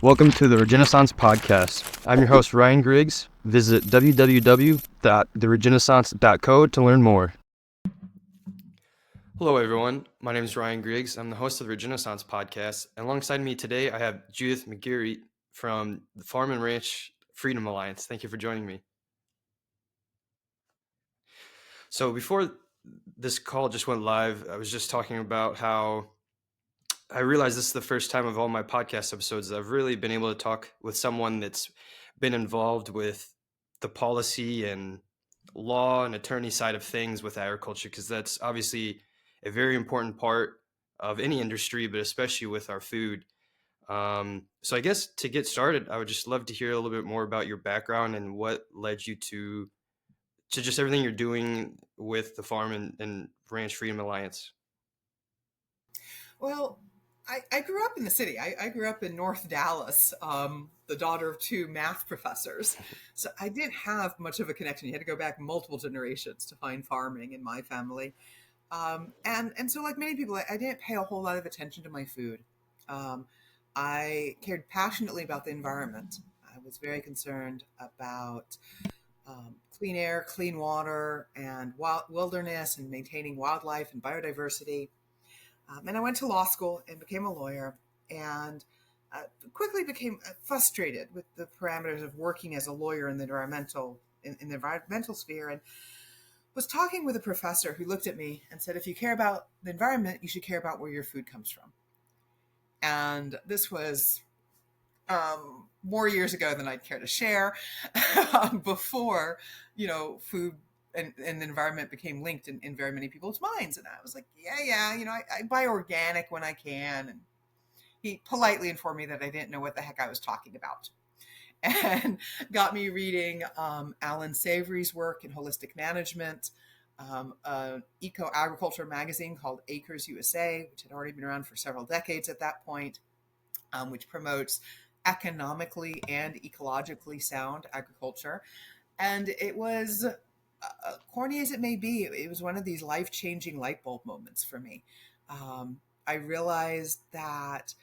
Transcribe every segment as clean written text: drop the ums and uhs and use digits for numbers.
Welcome to the Regenaissance Podcast. I'm your host, Ryan Griggs. Visit www.theregenaissance.co to learn more. Hello, everyone. My name is Ryan Griggs. I'm the host of the Regenaissance Podcast. And alongside me today, I have Judith McGeary from the Farm and Ranch Freedom Alliance. Thank you for joining me. So before this call just went live, I was just talking about how I realize this is the first time of all my podcast episodes that I've really been able to talk with someone that's been involved with the policy and law and attorney side of things with agriculture, because that's obviously a very important part of any industry, but especially with our food. So I guess to get started, I would just love to hear a little bit more about your background and what led you to just everything you're doing with the Farm and Ranch Freedom Alliance. Well, I grew up in the city. I grew up in North Dallas, the daughter of two math professors. So I didn't have much of a connection. You had to go back multiple generations to find farming in my family. And so like many people, I didn't pay a whole lot of attention to my food. I cared passionately about the environment. I was very concerned about clean air, clean water, and wilderness, and maintaining wildlife and biodiversity. And I went to law school and became a lawyer, and quickly became frustrated with the parameters of working as a lawyer in the environmental sphere, and was talking with a professor who looked at me and said, if you care about the environment, you should care about where your food comes from. And this was more years ago than I'd care to share, before, food and the environment became linked in very many people's minds. And I was like, yeah, I buy organic when I can. And he politely informed me that I didn't know what the heck I was talking about, and got me reading Alan Savory's work in holistic management, an eco-agriculture magazine called Acres USA, which had already been around for several decades at that point, which promotes economically and ecologically sound agriculture. And it was, corny as it may be, it was one of these life-changing light bulb moments for me. I realized that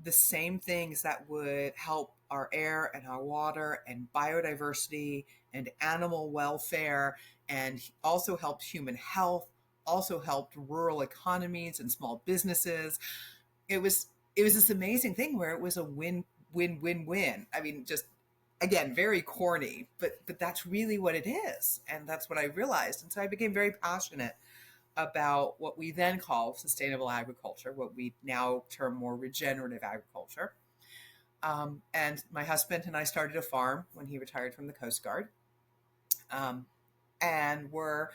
the same things that would help our air and our water and biodiversity and animal welfare, and also helped human health, also helped rural economies and small businesses. It was this amazing thing where it was a win-win-win-win. I mean, just, again, very corny, but that's really what it is. And that's what I realized. And so I became very passionate about what we then call sustainable agriculture, what we now term more regenerative agriculture. And my husband and I started a farm when he retired from the Coast Guard. And we're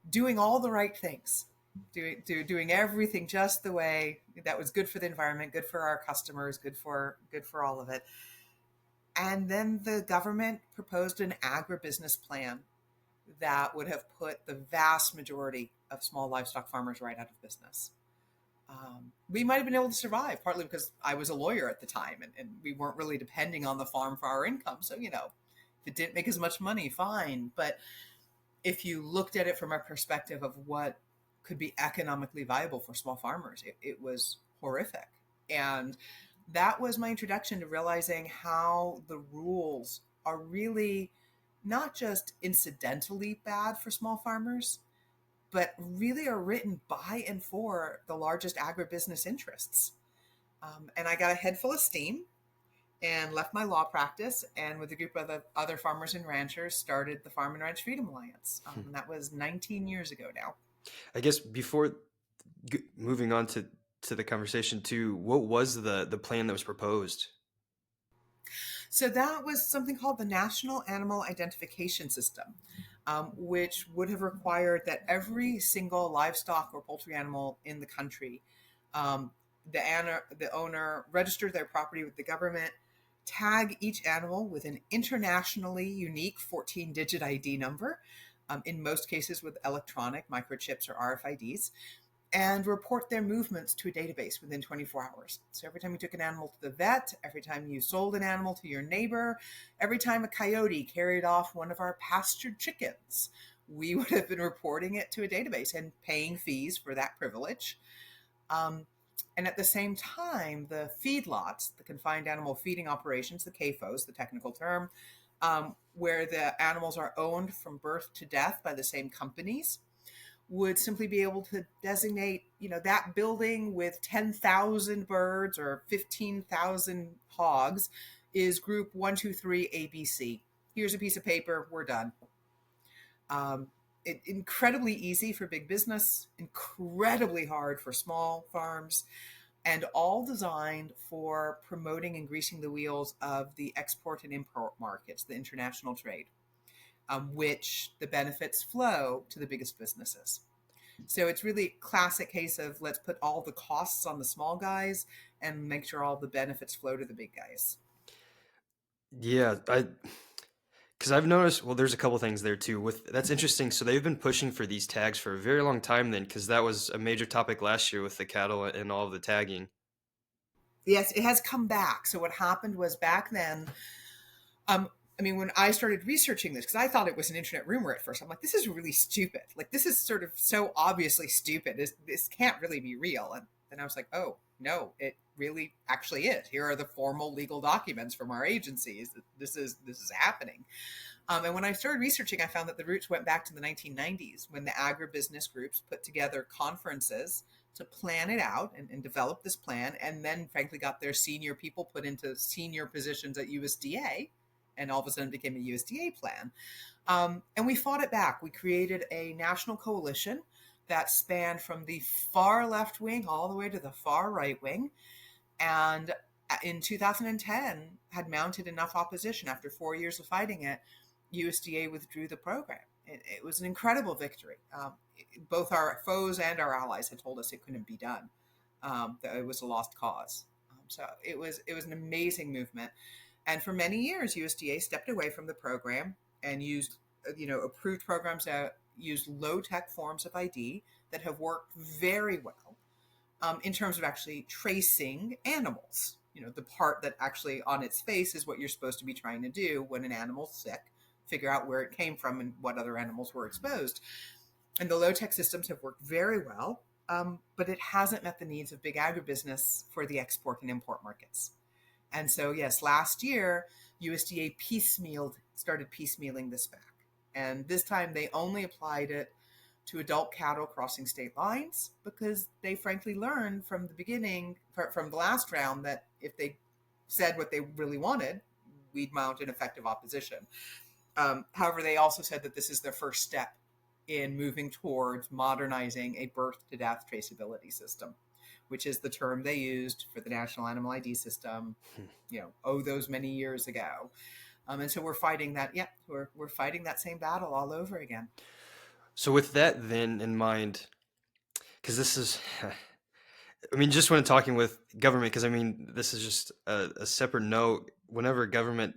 doing all the right things, doing everything just the way that was good for the environment, good for our customers, good for all of it. And then the government proposed an agribusiness plan that would have put the vast majority of small livestock farmers right out of business. We might have been able to survive, partly because I was a lawyer at the time, and we weren't really depending on the farm for our income. So, if it didn't make as much money, fine. But if you looked at it from a perspective of what could be economically viable for small farmers, it was horrific. And that was my introduction to realizing how the rules are really not just incidentally bad for small farmers, but really are written by and for the largest agribusiness interests. And I got a head full of steam and left my law practice, and with a group of other farmers and ranchers started the Farm and Ranch Freedom Alliance. And that was 19 years ago now. I guess before moving on to the conversation too, what was the plan that was proposed? So that was something called the National Animal Identification System, which would have required that every single livestock or poultry animal in the country, the owner register their property with the government, tag each animal with an internationally unique 14-digit ID number, in most cases with electronic microchips or RFIDs, and report their movements to a database within 24 hours. So every time you took an animal to the vet, every time you sold an animal to your neighbor, every time a coyote carried off one of our pastured chickens, we would have been reporting it to a database and paying fees for that privilege. And at the same time, the feedlots, the confined animal feeding operations, the CAFOs, the technical term, where the animals are owned from birth to death by the same companies, would simply be able to designate, that building with 10,000 birds or 15,000 hogs is group 123 ABC. Here's a piece of paper, we're done. Um, Incredibly easy for big business, incredibly hard for small farms, and all designed for promoting and greasing the wheels of the export and import markets, the international trade, which the benefits flow to the biggest businesses. So it's really a classic case of let's put all the costs on the small guys and make sure all the benefits flow to the big guys. Yeah, because I've noticed, well, there's a couple things there too. That's interesting. So they've been pushing for these tags for a very long time then, because that was a major topic last year with the cattle and all of the tagging. Yes, it has come back. So what happened was back then, um, when I started researching this, because I thought it was an internet rumor at first, I'm like, this is really stupid. Like, this is sort of so obviously stupid. This can't really be real. And then I was like, oh, no, it really actually is. Here are the formal legal documents from our agencies. This is happening. And when I started researching, I found that the roots went back to the 1990s when the agribusiness groups put together conferences to plan it out and develop this plan, and then, frankly, got their senior people put into senior positions at USDA, and all of a sudden became a USDA plan. And we fought it back. We created a national coalition that spanned from the far left wing all the way to the far right wing. And in 2010, had mounted enough opposition after 4 years of fighting it. USDA withdrew the program. It was an incredible victory. Both our foes and our allies had told us it couldn't be done, that it was a lost cause. So it was an amazing movement. And for many years, USDA stepped away from the program and used, approved programs that use low-tech forms of ID that have worked very well, in terms of actually tracing animals. The part that actually on its face is what you're supposed to be trying to do when an animal's sick, figure out where it came from and what other animals were exposed. And the low-tech systems have worked very well, but it hasn't met the needs of big agribusiness for the export and import markets. And so, yes, last year, USDA started piecemealing this back. And this time they only applied it to adult cattle crossing state lines because they frankly learned from the beginning, from the last round, that if they said what they really wanted, we'd mount an effective opposition. However, they also said that this is their first step in moving towards modernizing a birth to death traceability system, which is the term they used for the National Animal ID system, those many years ago. And so we're fighting that. Yeah, we're fighting that same battle all over again. So with that then in mind, because this is, just when talking with government, because this is just a separate note. Whenever government,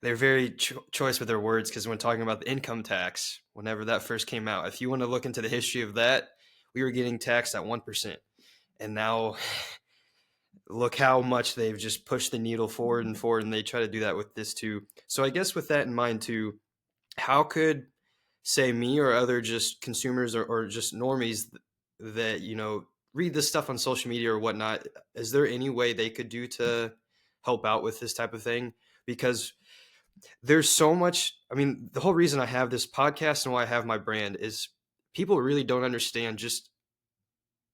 they're very choice with their words, because when talking about the income tax, whenever that first came out, if you want to look into the history of that, we were getting taxed at 1%. And now look how much they've just pushed the needle forward and forward, and they try to do that with this too. So I guess with that in mind too, how could, say, me or other just consumers or just normies that read this stuff on social media or whatnot, is there any way they could do to help out with this type of thing? Because there's so much, the whole reason I have this podcast and why I have my brand is people really don't understand just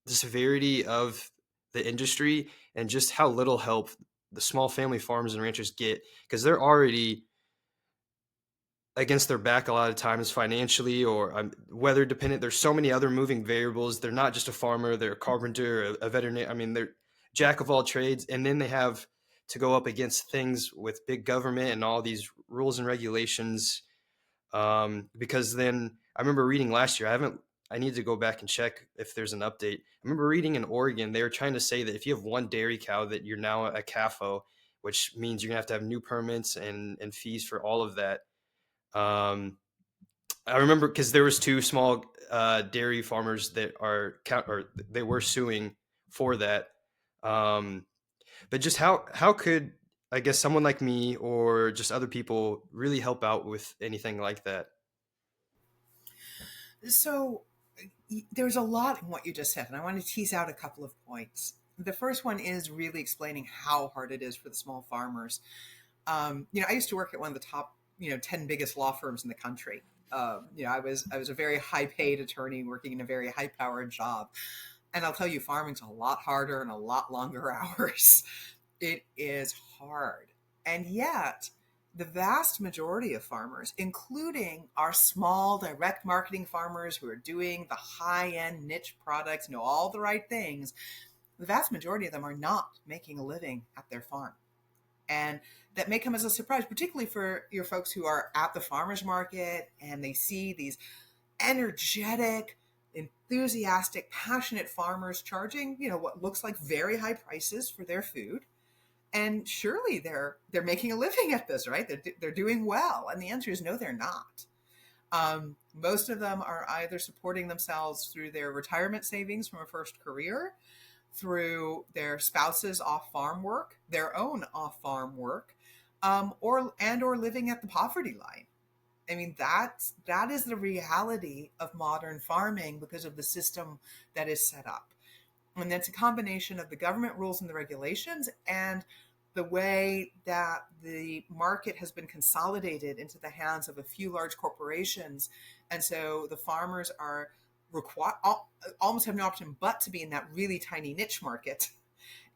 the severity of the industry and just how little help the small family farms and ranchers get, because they're already against their back a lot of times financially or weather dependent. There's so many other moving variables. They're not just a farmer, they're a carpenter, a veterinarian. They're jack of all trades. And then they have to go up against things with big government and all these rules and regulations. Because then I remember reading last year, I need to go back and check if there's an update. I remember reading in Oregon, they were trying to say that if you have one dairy cow that you're now a CAFO, which means you're gonna have to have new permits and fees for all of that. I remember because there was two small dairy farmers that they were suing for that. But just how could, I guess, someone like me or just other people really help out with anything like that? So There's a lot in what you just said, and I want to tease out a couple of points. The first one is really explaining how hard it is for the small farmers. I used to work at one of the top, 10 biggest law firms in the country. I was a very high paid attorney working in a very high powered job. And I'll tell you, farming's a lot harder and a lot longer hours. It is hard. And yet, the vast majority of farmers, including our small direct marketing farmers who are doing the high end niche products, know all the right things, the vast majority of them are not making a living at their farm. And that may come as a surprise, particularly for your folks who are at the farmers market and they see these energetic, enthusiastic, passionate farmers charging, what looks like very high prices for their food. And surely they're making a living at this, right? They're doing well. And the answer is no, they're not. Most of them are either supporting themselves through their retirement savings from a first career, through their spouse's off-farm work, their own off-farm work, or living at the poverty line. I mean, that is the reality of modern farming because of the system that is set up. And that's a combination of the government rules and the regulations and the way that the market has been consolidated into the hands of a few large corporations. And so the farmers are almost have no option but to be in that really tiny niche market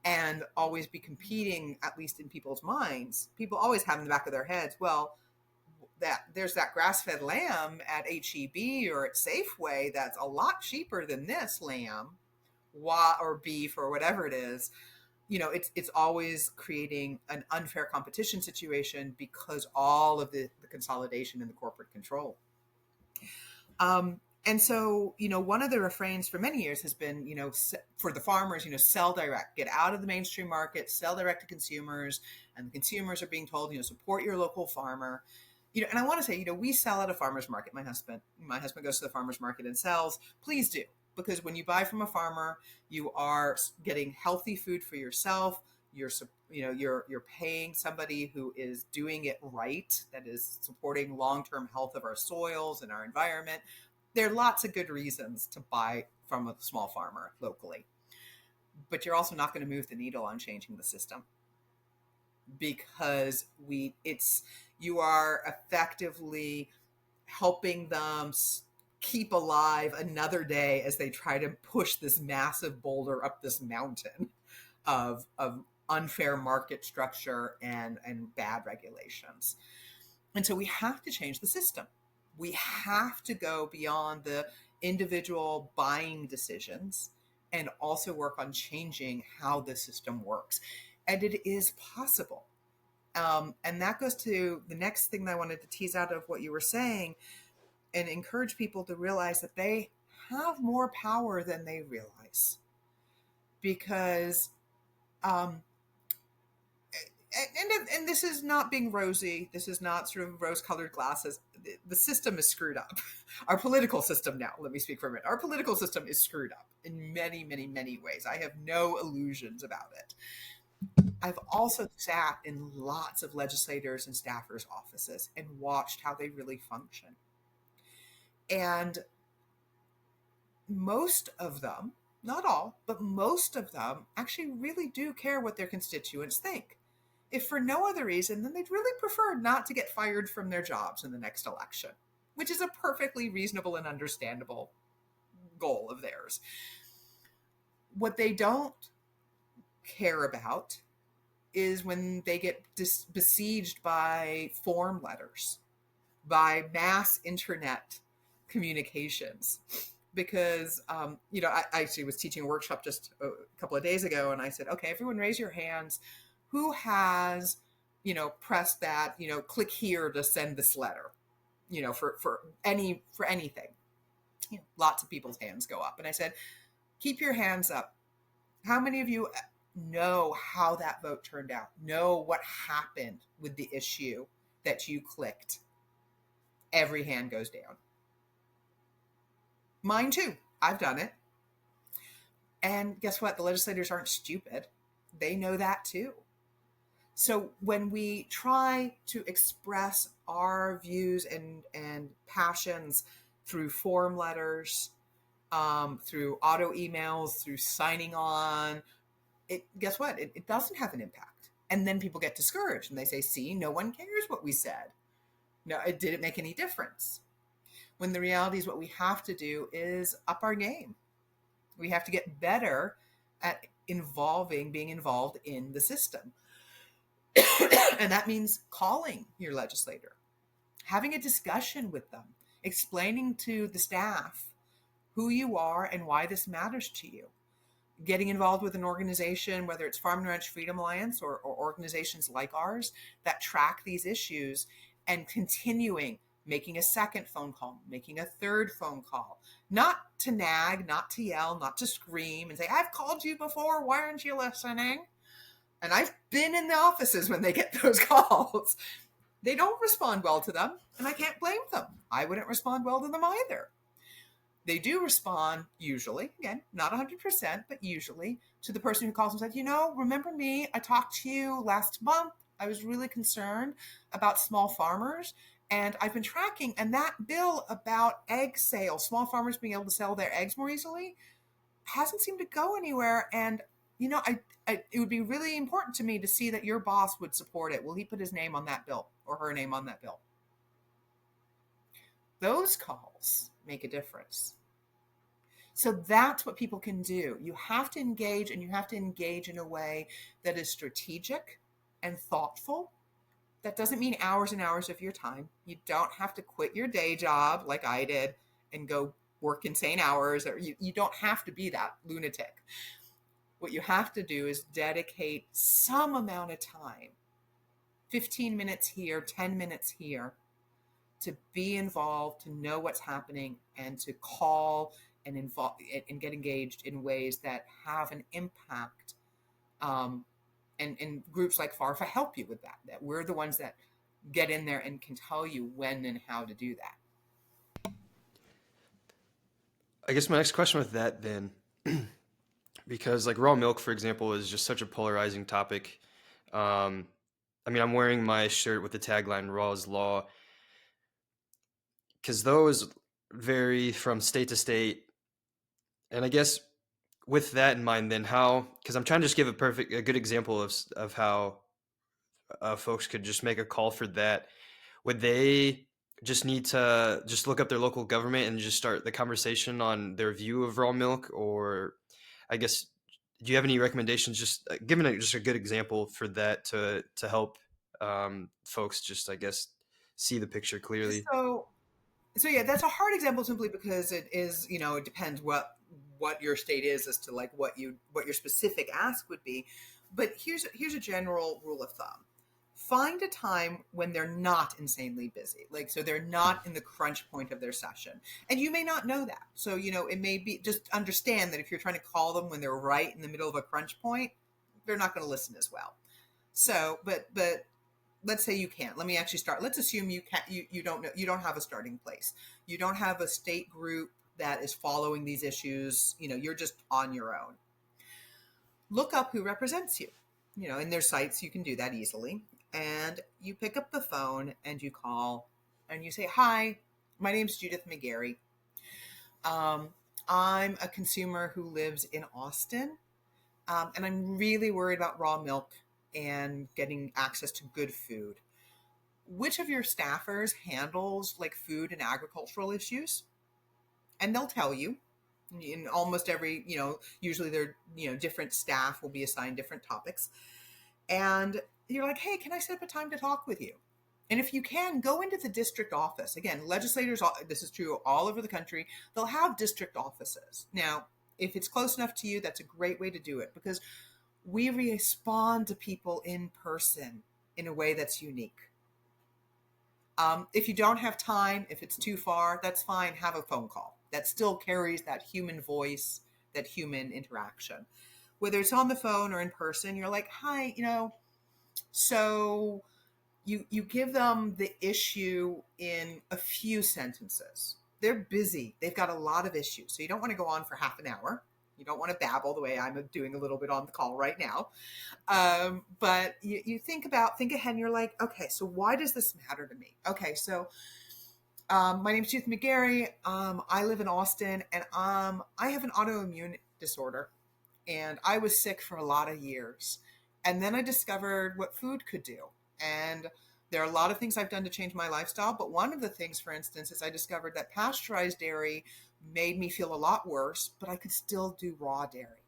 and always be competing, at least in people's minds. People always have in the back of their heads, well, that there's that grass-fed lamb at HEB or at Safeway that's a lot cheaper than this lamb or beef or whatever it is. It's always creating an unfair competition situation because all of the consolidation and the corporate control. And so, one of the refrains for many years has been, for the farmers, sell direct, get out of the mainstream market, sell direct to consumers. And the consumers are being told, support your local farmer. And I want to say, we sell at a farmer's market. My husband goes to the farmer's market and sells. Please do. Because when you buy from a farmer, you are getting healthy food for yourself. You're paying somebody who is doing it right, that is supporting long-term health of our soils and our environment. There are lots of good reasons to buy from a small farmer locally. But you're also not going to move the needle on changing the system because you are effectively helping them keep alive another day as they try to push this massive boulder up this mountain of unfair market structure and bad regulations. And so we have to change the system. We have to go beyond the individual buying decisions and also work on changing how the system works. And it is possible. And that goes to the next thing that I wanted to tease out of what you were saying and encourage people to realize that they have more power than they realize. Because, and this is not being rosy. This is not sort of rose-colored glasses. The system is screwed up. Our political system now, let me speak for a minute. Our political system is screwed up in many, many, many ways. I have no illusions about it. I've also sat in lots of legislators and staffers' offices and watched how they really function. And most of them, not all, but most of them actually really do care what their constituents think. If for no other reason, then they'd really prefer not to get fired from their jobs in the next election, which is a perfectly reasonable and understandable goal of theirs. What they don't care about is when they get besieged by form letters, by mass internet communications. Because, I actually was teaching a workshop just a couple of days ago, and I said, okay, everyone raise your hands. Who has, pressed that, click here to send this letter, for anything. Lots of people's hands go up. And I said, keep your hands up. How many of you know how that vote turned out? Know what happened with the issue that you clicked? Every hand goes down. Mine too. I've done it. And guess what? The legislators aren't stupid. They know that too. So when we try to express our views and passions through form letters, through auto emails, through signing on, guess what? It doesn't have an impact. And then people get discouraged and they say, see, no one cares what we said. No, it didn't make any difference. When the reality is what we have to do is up our game. We have to get better at being involved in the system. And that means calling your legislator, having a discussion with them, explaining to the staff who you are and why this matters to you. Getting involved with an organization, whether it's Farm and Ranch Freedom Alliance or organizations like ours that track these issues, and continuing, making a second phone call, making a third phone call, not to nag, not to yell, not to scream and say, I've called you before, why aren't you listening? And I've been in the offices when they get those calls. They don't respond well to them, and I can't blame them. I wouldn't respond well to them either. They do respond usually, again, not 100%, but usually, to the person who calls and says, remember me? I talked to you last month. I was really concerned about small farmers, and I've been tracking, and that bill about egg sales, small farmers being able to sell their eggs more easily, hasn't seemed to go anywhere. And, it would be really important to me to see that your boss would support it. Will he put his name on that bill or her name on that bill? Those calls make a difference. So that's what people can do. You have to engage, and you have to engage in a way that is strategic and thoughtful. That doesn't mean hours and hours of your time. You don't have to quit your day job like I did and go work insane hours. Or you don't have to be that lunatic. What you have to do is dedicate some amount of time, 15 minutes here, 10 minutes here, to be involved, to know what's happening, and to call and involve and get engaged in ways that have an impact. And groups like FARFA help you with that. That we're the ones that get in there and can tell you when and how to do that. I guess my next question with that then, because like raw milk, for example, is just such a polarizing topic. I'm wearing my shirt with the tagline "Raw is Law" because those vary from state to state. And I guess with that in mind, then because I'm trying to just give a good example of how folks could just make a call for that. Would they just need to just look up their local government and just start the conversation on their view of raw milk? Or I guess, do you have any recommendations, just giving just a good example for that to help folks just, I guess, see the picture clearly? So yeah, that's a hard example simply because it is, it depends what your state is as to like what your specific ask would be. But here's a general rule of thumb. Find a time when they're not insanely busy. Like, so they're not in the crunch point of their session. And you may not know that. So, it may be, just understand that if you're trying to call them when they're right in the middle of a crunch point, they're not going to listen as well. So, but let's say you can't. Let me actually start. Let's assume you can't. You don't know. You don't have a starting place. You don't have a state group that is following these issues. You're just on your own. Look up who represents you. In their sites, you can do that easily. And you pick up the phone and you call and you say, "Hi, my name's Judith McGeary. I'm a consumer who lives in Austin, and I'm really worried about raw milk and getting access to good food. Which of your staffers handles like food and agricultural issues?" And they'll tell you. In almost every, usually they're, different staff will be assigned different topics. And you're like, "Hey, can I set up a time to talk with you?" And if you can, go into the district office. Again, legislators, this is true all over the country, they'll have district offices. Now, if it's close enough to you, that's a great way to do it because we respond to people in person in a way that's unique. If you don't have time, if it's too far, that's fine. Have a phone call. That still carries that human voice, that human interaction. Whether it's on the phone or in person, you're like, "Hi, so you give them the issue in a few sentences. They're busy. They've got a lot of issues. So you don't want to go on for half an hour. You don't want to babble the way I'm doing a little bit on the call right now. But you think ahead and you're like, okay, so why does this matter to me? Okay, so My name's Judith McGeary. I live in Austin, and I have an autoimmune disorder, and I was sick for a lot of years. And then I discovered what food could do. And there are a lot of things I've done to change my lifestyle, but one of the things, for instance, is I discovered that pasteurized dairy made me feel a lot worse, but I could still do raw dairy.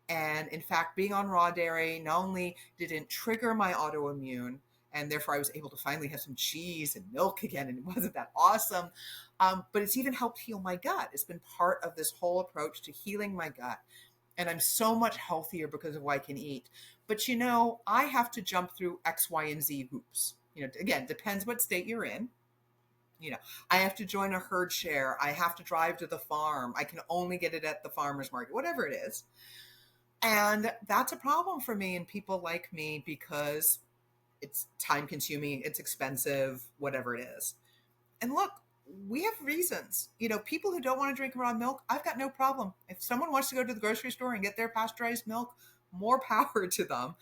And in fact, being on raw dairy not only didn't trigger my autoimmune, and therefore I was able to finally have some cheese and milk again, and it wasn't that awesome. But it's even helped heal my gut. It's been part of this whole approach to healing my gut. And I'm so much healthier because of what I can eat. But I have to jump through X, Y, and Z hoops. Again, depends what state you're in. You know, I have to join a herd share. I have to drive to the farm. I can only get it at the farmer's market, whatever it is. And that's a problem for me and people like me because it's time consuming, it's expensive, whatever it is. And look, we have reasons. People who don't want to drink raw milk, I've got no problem. If someone wants to go to the grocery store and get their pasteurized milk, more power to them.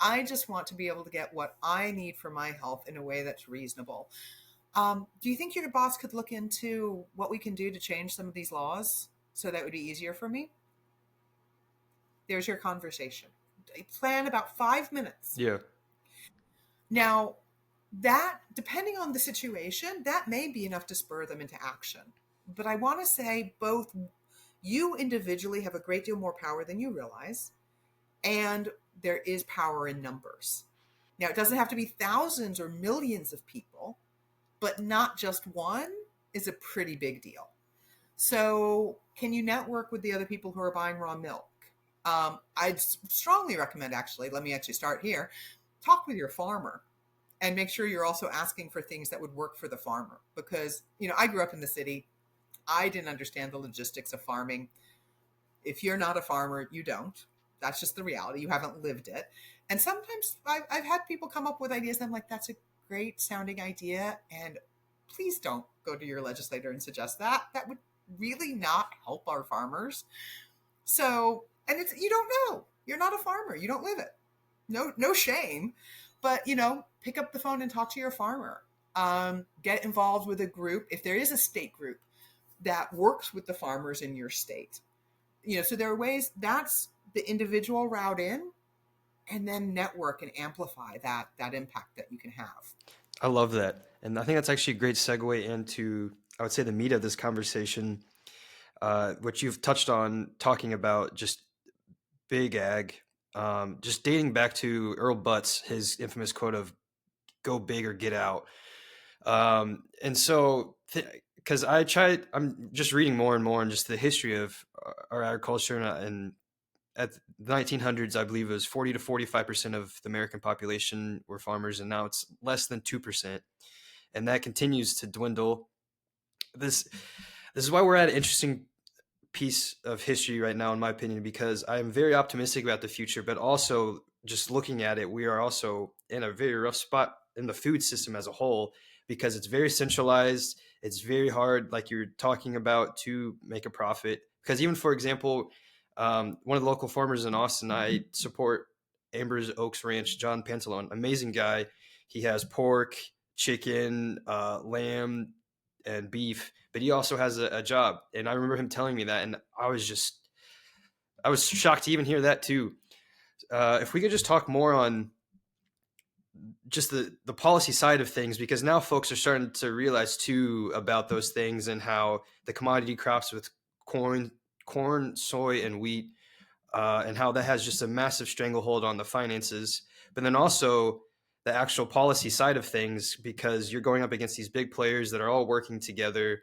I just want to be able to get what I need for my health in a way that's reasonable. Do you think your boss could look into what we can do to change some of these laws so that would be easier for me? There's your conversation. Plan about 5 minutes. Yeah. Now, that, depending on the situation, that may be enough to spur them into action. But I want to say both you individually have a great deal more power than you realize, and there is power in numbers. Now, it doesn't have to be thousands or millions of people, but not just one is a pretty big deal. So can you network with the other people who are buying raw milk? I'd strongly recommend, actually, let me actually start here, talk with your farmer and make sure you're also asking for things that would work for the farmer. Because, I grew up in the city. I didn't understand the logistics of farming. If you're not a farmer, you don't. That's just the reality. You haven't lived it. And sometimes I've had people come up with ideas and I'm like, that's a great sounding idea. And please don't go to your legislator and suggest that. That would really not help our farmers. So, and you don't know. You're not a farmer. You don't live it. No shame. But, pick up the phone and talk to your farmer. Get involved with a group, if there is a state group that works with the farmers in your state. So there are ways, that's the individual route in, and then network and amplify that impact that you can have. I love that. And I think that's actually a great segue into, I would say, the meat of this conversation, which you've touched on, talking about just big ag, just dating back to Earl Butz, his infamous quote of "go big or get out." And so, because I'm just reading more and more on just the history of our agriculture, and at the 1900s, I believe it was 40 to 45% of the American population were farmers, and now it's less than 2%, and that continues to dwindle. This is why we're at an interesting piece of history right now, in my opinion, because I am very optimistic about the future, but also just looking at it, we are also in a very rough spot in the food system as a whole, because it's very centralized. It's very hard, like you're talking about, to make a profit. Because even, for example, one of the local farmers in Austin, I support Amber's Oaks Ranch, John Pantalone, amazing guy. He has pork, chicken, lamb, and beef, but he also has a job. And I remember him telling me that, and I was shocked to even hear that too. If we could just talk more on just the policy side of things, because now folks are starting to realize too about those things, and how the commodity crops with corn, soy, and wheat, and how that has just a massive stranglehold on the finances. But then also the actual policy side of things, because you're going up against these big players that are all working together.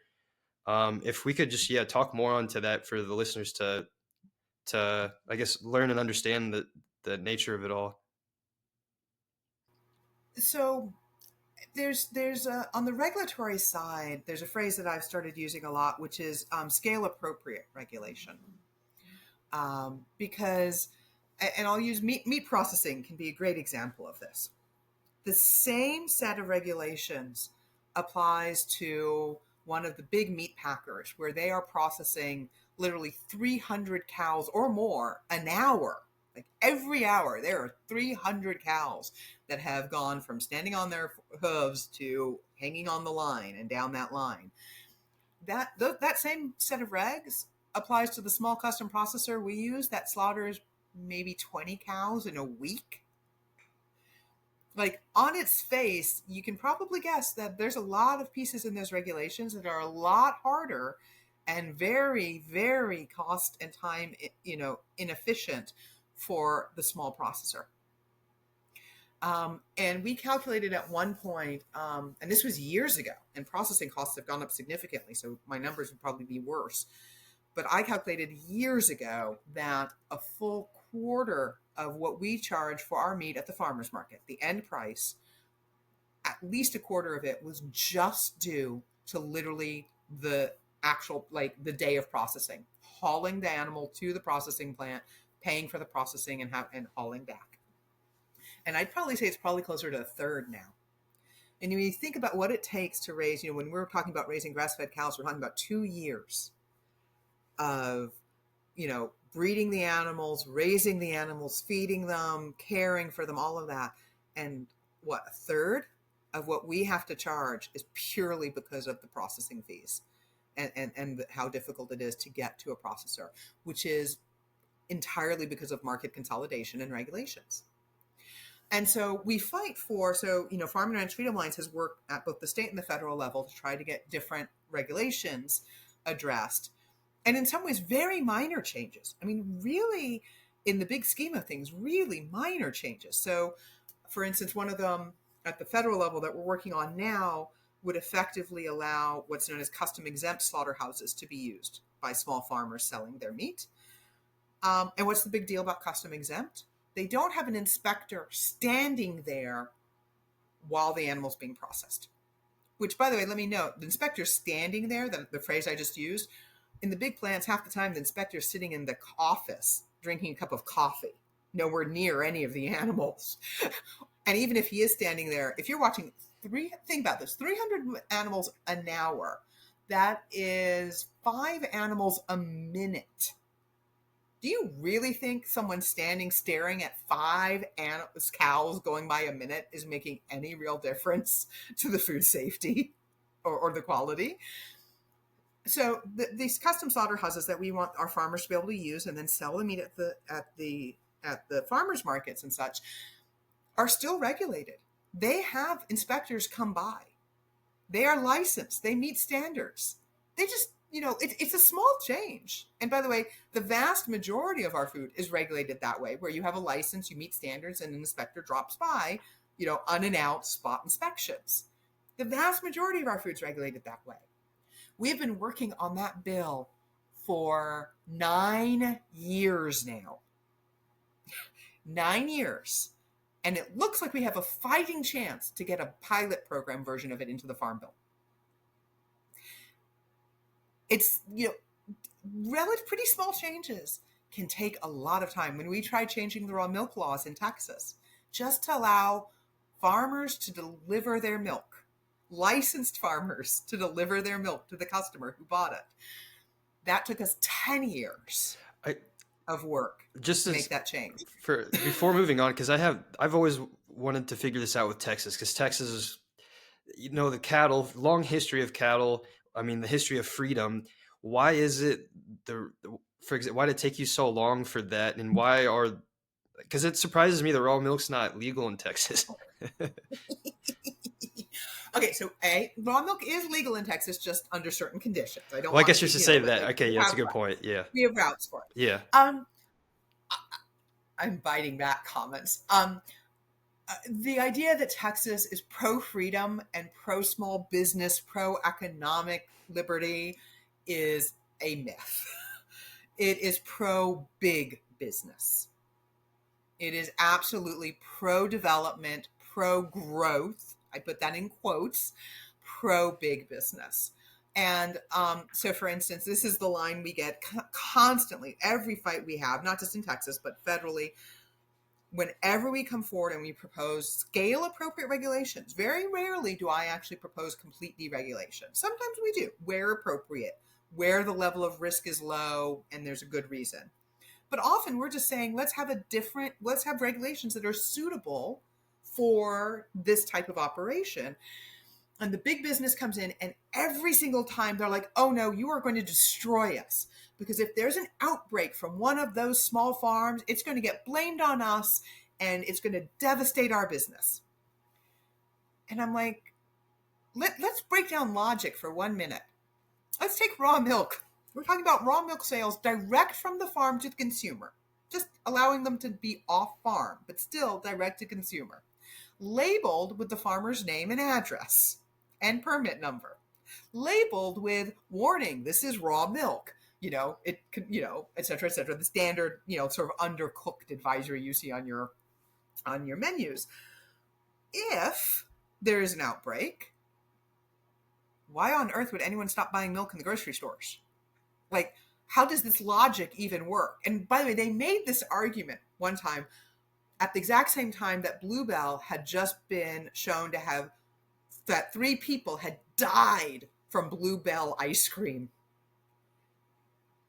If we could just talk more onto that for the listeners to I guess learn and understand the nature of it all. So there's on the regulatory side, there's a phrase that I've started using a lot, which is scale appropriate regulation. Because, and I'll use meat processing can be a great example of this. The same set of regulations applies to one of the big meat packers, where they are processing literally 300 cows or more an hour. Like every hour, there are 300 cows that have gone from standing on their hooves to hanging on the line and down that line. That same set of regs applies to the small custom processor we use that slaughters maybe 20 cows in a week. Like on its face, you can probably guess that there's a lot of pieces in those regulations that are a lot harder and very, very cost and time, inefficient for the small processor. And we calculated at one point, and this was years ago, and processing costs have gone up significantly, so my numbers would probably be worse. But I calculated years ago that a full quarter of what we charge for our meat at the farmer's market, the end price, at least a quarter of it was just due to literally the actual, like the day of processing, hauling the animal to the processing plant, paying for the processing and hauling back. And I'd probably say it's probably closer to a third now. And when you think about what it takes to raise, when we're talking about raising grass-fed cows, we're talking about 2 years of, breeding the animals, raising the animals, feeding them, caring for them, all of that. And what, a third of what we have to charge is purely because of the processing fees and how difficult it is to get to a processor, which is entirely because of market consolidation and regulations. And so we fight for, Farm and Ranch Freedom Alliance has worked at both the state and the federal level to try to get different regulations addressed. And in some ways, very minor changes. I mean, really, in the big scheme of things, really minor changes. So, for instance, one of them at the federal level that we're working on now would effectively allow what's known as custom exempt slaughterhouses to be used by small farmers selling their meat. And what's the big deal about custom exempt? They don't have an inspector standing there while the animal's being processed. Which, by the way, let me note, the inspector's standing there, the phrase I just used, in the big plants, half the time the inspector's sitting in the office drinking a cup of coffee, nowhere near any of the animals. And even if he is standing there, if you're watching, think about this, 300 animals an hour, that is 5 animals a minute. Do you really think someone standing staring at 5 cows going by a minute is making any real difference to the food safety or the quality? So these custom slaughterhouses that we want our farmers to be able to use and then sell the meat at the farmers markets and such are still regulated. They have inspectors come by. They are licensed. They meet standards. They just, it's a small change. And by the way, the vast majority of our food is regulated that way, where you have a license, you meet standards, and an inspector drops by, unannounced spot inspections. The vast majority of our food is regulated that way. We've been working on that bill for 9 years now. 9 years. And it looks like we have a fighting chance to get a pilot program version of it into the Farm Bill. It's, pretty small changes can take a lot of time. When we tried changing the raw milk laws in Texas, just to allow farmers to deliver their milk, licensed farmers to deliver their milk to the customer who bought it, that took us 10 years of work to make that change. Before moving on, because I've always wanted to figure this out with Texas, because Texas is, the cattle, long history of cattle. I mean, the history of freedom. Why is it for example, why did it take you so long for that? And because it surprises me that raw milk's not legal in Texas. Okay, so raw milk is legal in Texas, just under certain conditions. I guess you're to say that. Okay, yeah, that's a good point. Yeah, we have routes for it. Yeah. I'm biting back comments. The idea that Texas is pro-freedom and pro-small business, pro-economic liberty is a myth. It is pro-big business. It is absolutely pro-development, pro-growth. I put that in quotes, pro-big business. And so, for instance, this is the line we get constantly, every fight we have, not just in Texas, but federally. Whenever we come forward and we propose scale-appropriate regulations, very rarely do I actually propose complete deregulation. Sometimes we do, where appropriate, where the level of risk is low and there's a good reason. But often we're just saying, let's have regulations that are suitable for this type of operation. And the big business comes in, and every single time they're like, oh no, you are going to destroy us. Because if there's an outbreak from one of those small farms, it's going to get blamed on us and it's going to devastate our business. And I'm like, let's break down logic for 1 minute. Let's take raw milk. We're talking about raw milk sales direct from the farm to the consumer, just allowing them to be off farm, but still direct to consumer, labeled with the farmer's name and address and permit number, labeled with warning, this is raw milk, it could, et cetera, the standard, sort of undercooked advisory you see on your menus. If there is an outbreak, why on earth would anyone stop buying milk in the grocery stores? Like, how does this logic even work? And by the way, they made this argument one time at the exact same time that Bluebell had just been shown to have, that 3 people had died from Bluebell ice cream.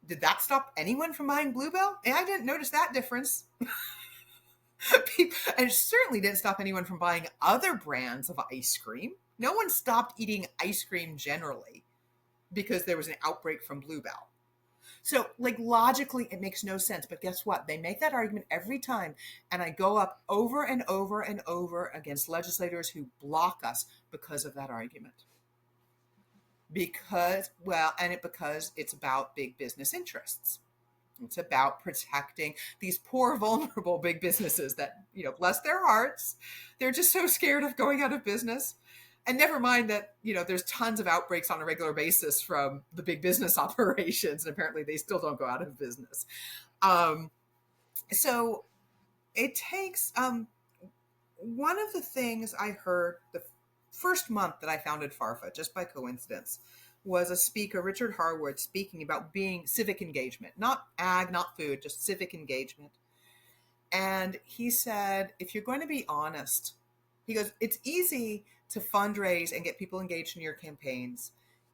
Did that stop anyone from buying Bluebell? And I didn't notice that difference. And it certainly didn't stop anyone from buying other brands of ice cream. No one stopped eating ice cream generally because there was an outbreak from Bluebell. So, like, logically, it makes no sense. But guess what? They make that argument every time. And I go up over and over and over against legislators who block us because of that argument. Because it's about big business interests. It's about protecting these poor, vulnerable big businesses that, bless their hearts, they're just so scared of going out of business. And never mind that, there's tons of outbreaks on a regular basis from the big business operations, and apparently they still don't go out of business. So it takes, one of the things I heard the first month that I founded FARFA, just by coincidence, was a speaker, Richard Harwood, speaking about being civic engagement, not ag, not food, just civic engagement. And he said, if you're going to be honest, he goes, it's easy to fundraise and get people engaged in your campaigns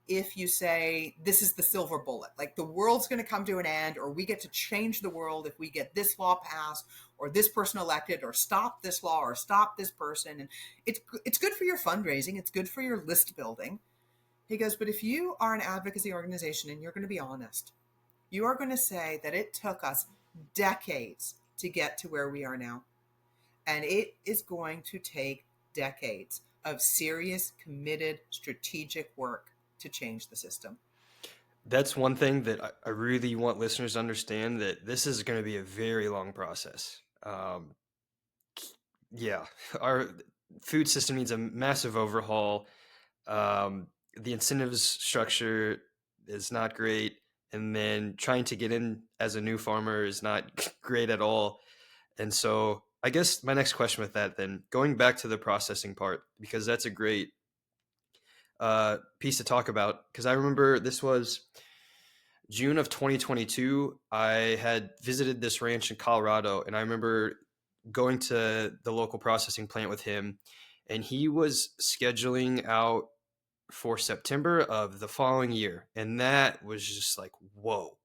if you say, this is the silver bullet, like the world's going to come to an end, or we get to change the world if we get this law passed, or this person elected, or stop this law, or stop this person. And it's good for your fundraising. It's good for your list building. He goes, but if you are an advocacy organization and you're going to be honest, you are going to say that it took us decades to get to where we are now. And it is going to take decades of serious, committed, strategic work to change the system. That's one thing that I really want listeners to understand, that this is going to be a very long process. Yeah, our food system needs a massive overhaul. The incentives structure is not great. And then trying to get in as a new farmer is not great at all. And so I guess my next question with that, then, going back to the processing part, because that's a great piece to talk about. Because I remember this was June of 2022. I had visited this ranch in Colorado, and I remember going to the local processing plant with him, and he was scheduling out for September of the following year. And that was just like, whoa,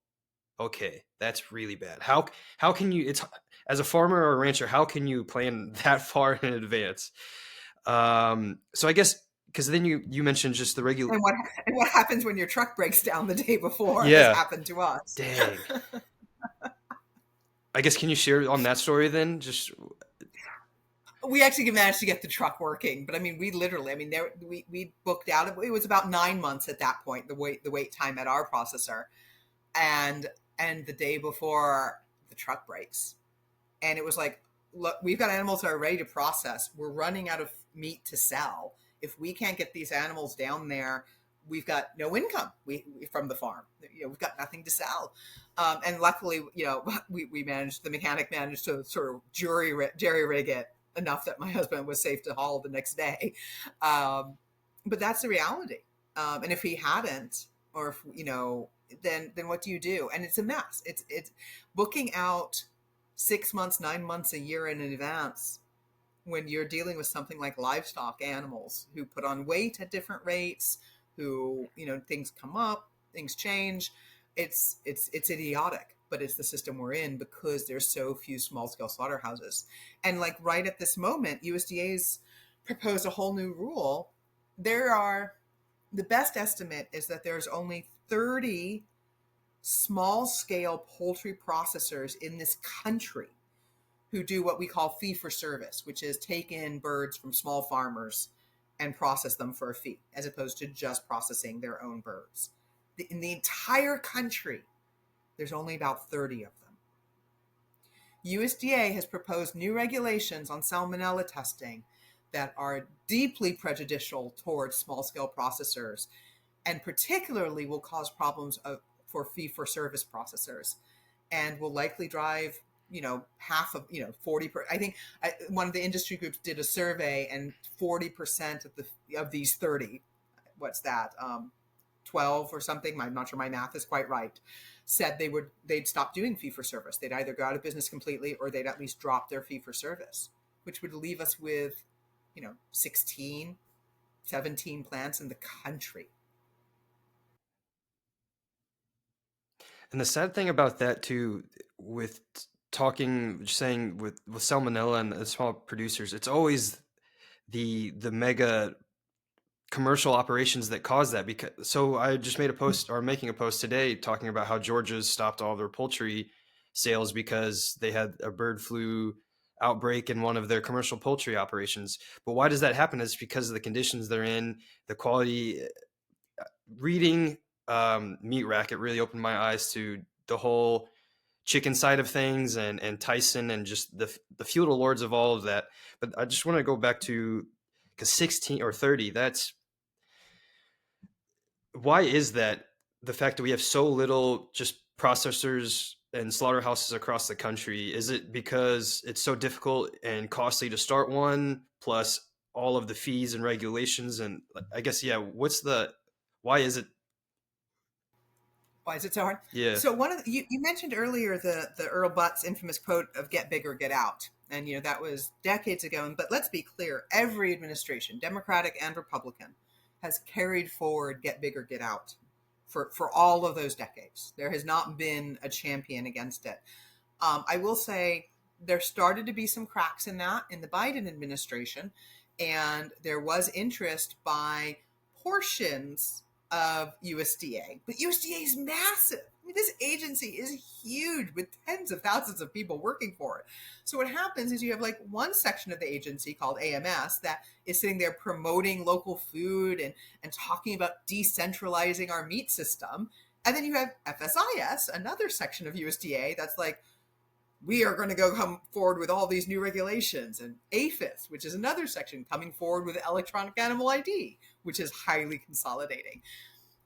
okay, that's really bad. How can you, it's, as a farmer or a rancher, how can you plan that far in advance? So I guess, because then you mentioned just the regular. And what happens when your truck breaks down the day before? Yeah. Has happened to us. Dang. I guess, can you share on that story then? Just, we actually managed to get the truck working, but I mean, we booked out. It was about 9 months at that point, the wait time at our processor, and the day before, the truck breaks, and it was like, look, we've got animals that are ready to process. We're running out of meat to sell. If we can't get these animals down there, we've got no income from the farm. We've got nothing to sell. And luckily, the mechanic managed to sort of jerry rig it enough that my husband was safe to haul the next day. But that's the reality. And if he hadn't, or if, then what do you do? And it's a mess. It's booking out 6 months, 9 months, a year in advance when you're dealing with something like livestock animals who put on weight at different rates, who, things come up, things change. It's idiotic. but it's the system we're in because there's so few small scale slaughterhouses. And like right at this moment, USDA's proposed a whole new rule. The best estimate is that there's only 30 small scale poultry processors in this country who do what we call fee for service, which is take in birds from small farmers and process them for a fee, as opposed to just processing their own birds. In the entire country, there's only about 30 of them. USDA has proposed new regulations on salmonella testing that are deeply prejudicial towards small-scale processors, and particularly will cause problems for fee-for-service processors, and will likely drive half of 40. I think one of the industry groups did a survey, and 40% of these 30, what's that, 12 or something, I'm not sure my math is quite right, said they'd stop doing fee for service. They'd either go out of business completely or they'd at least drop their fee for service, which would leave us with 16, 17 plants in the country. And the sad thing about that too, with saying with salmonella and the small producers, it's always the mega commercial operations that cause that. Because so I just made a post, or making a post today, talking about how Georgia's stopped all their poultry sales because they had a bird flu outbreak in one of their commercial poultry operations. But why does that happen? It's because of the conditions they're in, the quality. Reading Meat Racket really opened my eyes to the whole chicken side of things, and Tyson, and just the feudal lords of all of that. But I just want to go back to, because 16 or 30, that's why is that, the fact that we have so little just processors and slaughterhouses across the country? Is it because it's so difficult and costly to start one, plus all of the fees and regulations? And I guess, yeah, why is it? Why is it so hard? Yeah. So you mentioned earlier the Earl Butz infamous quote of "Get big or get out," and that was decades ago. But let's be clear: every administration, Democratic and Republican, has carried forward "Get big or get out" for all of those decades. There has not been a champion against it. I will say there started to be some cracks in that in the Biden administration, and there was interest by portions of USDA, but USDA is massive. I mean, this agency is huge with tens of thousands of people working for it. So what happens is you have like one section of the agency called AMS that is sitting there promoting local food and talking about decentralizing our meat system. And then you have FSIS, another section of USDA that's like, we are going to come forward with all these new regulations, and APHIS, which is another section coming forward with electronic animal ID, which is highly consolidating.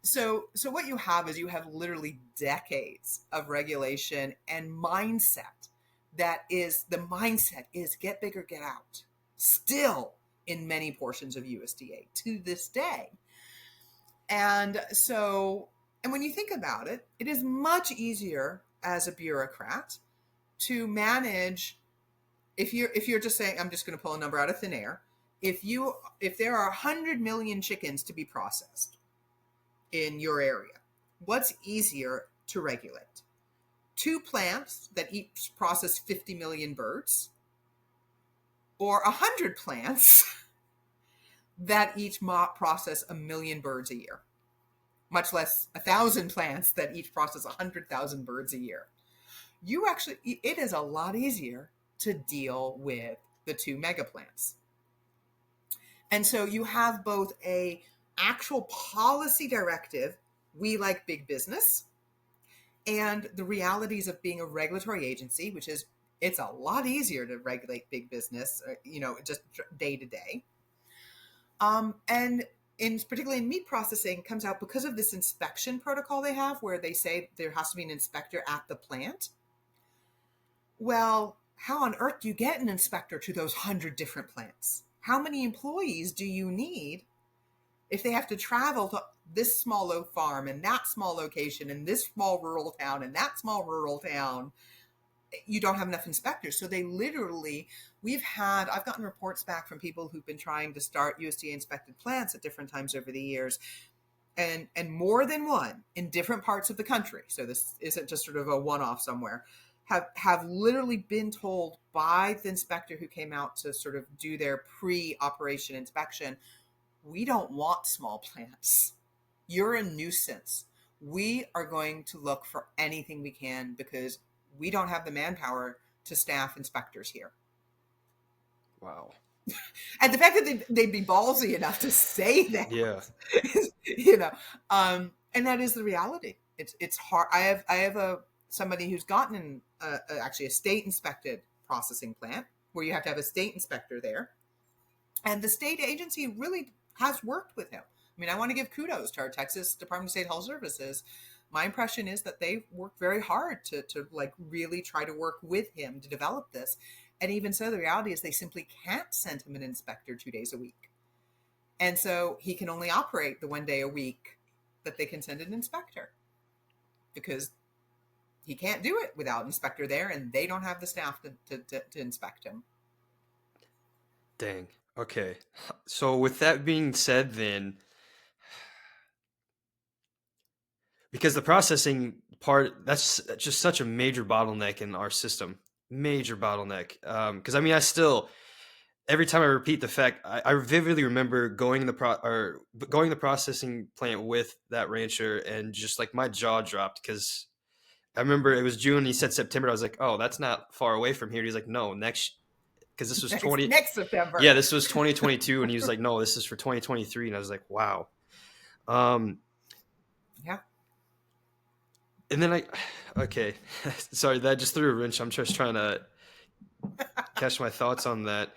So what you have is literally decades of regulation and mindset. The mindset is get big or get out, still in many portions of USDA to this day. And when you think about it, it is much easier as a bureaucrat to manage. If you're just saying, I'm just going to pull a number out of thin air, if there are 100 million chickens to be processed in your area, what's easier to regulate? 2 plants that each process 50 million birds, or 100 plants that each process 1 million birds a year, much less 1,000 plants that each process 100,000 birds a year. It is a lot easier to deal with the 2 mega plants. And so you have both a actual policy directive, we like big business, and the realities of being a regulatory agency, which is it's a lot easier to regulate big business, just day to day. And particularly in meat processing, comes out because of this inspection protocol they have, where they say there has to be an inspector at the plant. Well, how on earth do you get an inspector to those 100 different plants? How many employees do you need if they have to travel to this small farm and that small location and this small rural town and that small rural town? You don't have enough inspectors. So they literally, I've gotten reports back from people who've been trying to start USDA inspected plants at different times over the years. and more than one in different parts of the country, so this isn't just sort of a one-off somewhere, have literally been told by the inspector who came out to sort of do their pre-operation inspection, we don't want small plants. You're a nuisance. We are going to look for anything we can because we don't have the manpower to staff inspectors here. Wow. And the fact that they'd be ballsy enough to say that, Yeah. you know, and that is the reality. It's hard. I have somebody who's gotten actually a state inspected processing plant where you have to have a state inspector there, and the state agency really has worked with him. I mean, I want to give kudos to our Texas Department of State Health Services. My impression is that they've worked very hard to like really try to work with him to develop this. And even so, the reality is they simply can't send him an inspector 2 days a week. And so he can only operate the 1 day a week that they can send an inspector because he can't do it without an inspector there, and they don't have the staff to inspect him. Dang. Okay. So with that being said, then, because the processing part, that's just such a major bottleneck in our system, major bottleneck. Because I mean, every time I repeat the fact, I vividly remember going the processing plant with that rancher, and just like my jaw dropped because I remember it was June. He said September. I was like, oh, that's not far away from here. He's like, no, next, because this was next September. Yeah, this was 2022, and he was like, no, this is for 2023, and I was like, wow. Yeah. And then okay, sorry, that just threw a wrench. I'm just trying to catch my thoughts on that.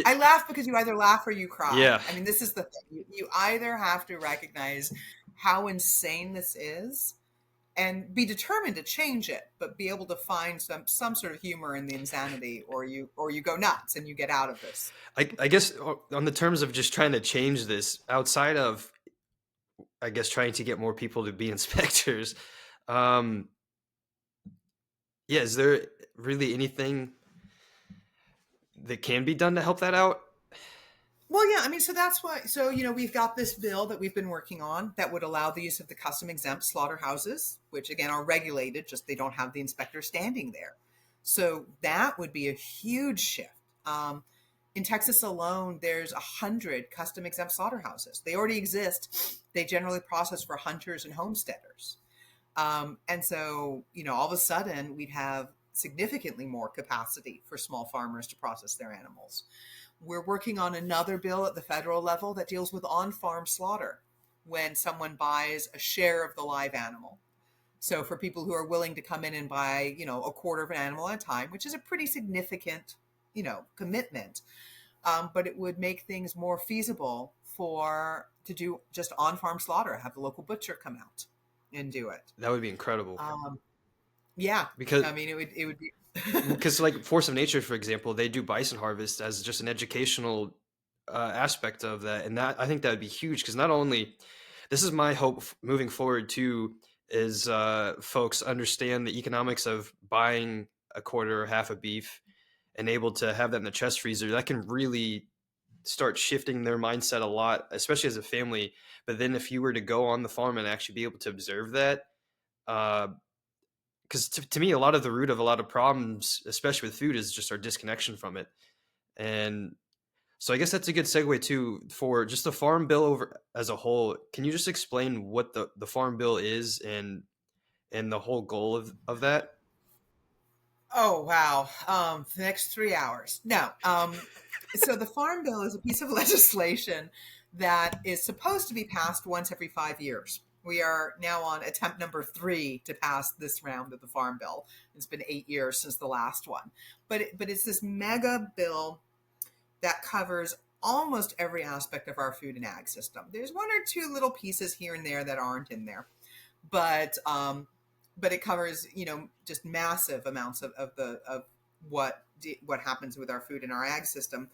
I laugh because you either laugh or you cry. Yeah. I mean, this is the thing. You either have to recognize how insane this is and be determined to change it, but be able to find some sort of humor in the insanity, or you go nuts and you get out of this. I guess on the terms of just trying to change this, outside of, I guess, trying to get more people to be inspectors, yeah, is there really anything that can be done to help that out? Well, yeah, I mean, so that's why, so, we've got this bill that we've been working on that would allow the use of the custom exempt slaughterhouses, which again are regulated, just they don't have the inspector standing there. So that would be a huge shift. In Texas alone, there's 100 custom exempt slaughterhouses. They already exist. They generally process for hunters and homesteaders. And so, all of a sudden we'd have significantly more capacity for small farmers to process their animals. We're working on another bill at the federal level that deals with on-farm slaughter when someone buys a share of the live animal. So for people who are willing to come in and buy, a quarter of an animal at a time, which is a pretty significant, commitment. But it would make things more feasible to do just on-farm slaughter, have the local butcher come out and do it. That would be incredible. Yeah, because I mean, it would be because like Force of Nature, for example, they do bison harvest as just an educational aspect of that, and that I think that would be huge because not only this is my hope moving forward too is folks understand the economics of buying a quarter or half a beef and able to have that in the chest freezer. That can really start shifting their mindset a lot, especially as a family. But then if you were to go on the farm and actually be able to observe that, because to me, a lot of the root of a lot of problems, especially with food, is just our disconnection from it. And so I guess that's a good segue too for just the farm bill over as a whole. Can you just explain what the farm bill is and the whole goal of that? Oh, wow. The next 3 hours. No. So the Farm Bill is a piece of legislation that is supposed to be passed once every 5 years. We are now on attempt number 3 to pass this round of the Farm Bill. It's been 8 years since the last one. But it's this mega bill that covers almost every aspect of our food and ag system. There's one or two little pieces here and there that aren't in there. But it covers, just massive amounts of what happens with our food and our ag system.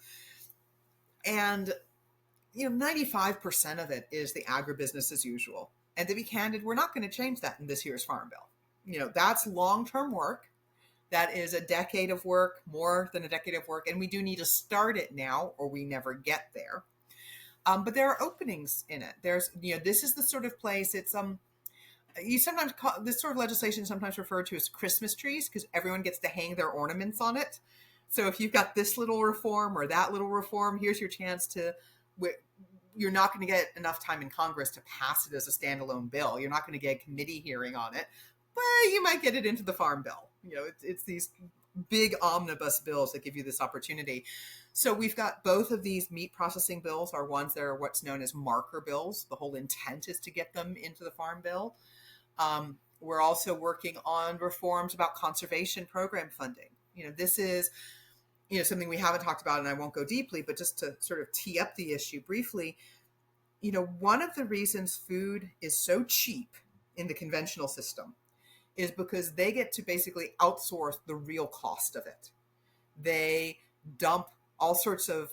And, 95% of it is the agribusiness as usual. And to be candid, we're not going to change that in this year's Farm Bill. That's long-term work. That is a decade of work, more than a decade of work. And we do need to start it now or we never get there. But there are openings in it. There's, this is the sort of place. It's you sometimes call this sort of legislation sometimes referred to as Christmas trees because everyone gets to hang their ornaments on it. So if you've got this little reform or that little reform, here's your chance to. You're not going to get enough time in Congress to pass it as a standalone bill. You're not going to get a committee hearing on it, but you might get it into the Farm Bill. It's these big omnibus bills that give you this opportunity. So we've got both of these meat processing bills are ones that are what's known as marker bills. The whole intent is to get them into the Farm Bill. We're also working on reforms about conservation program funding. This is something we haven't talked about, and I won't go deeply, but just to sort of tee up the issue briefly, one of the reasons food is so cheap in the conventional system is because they get to basically outsource the real cost of it. They dump all sorts of,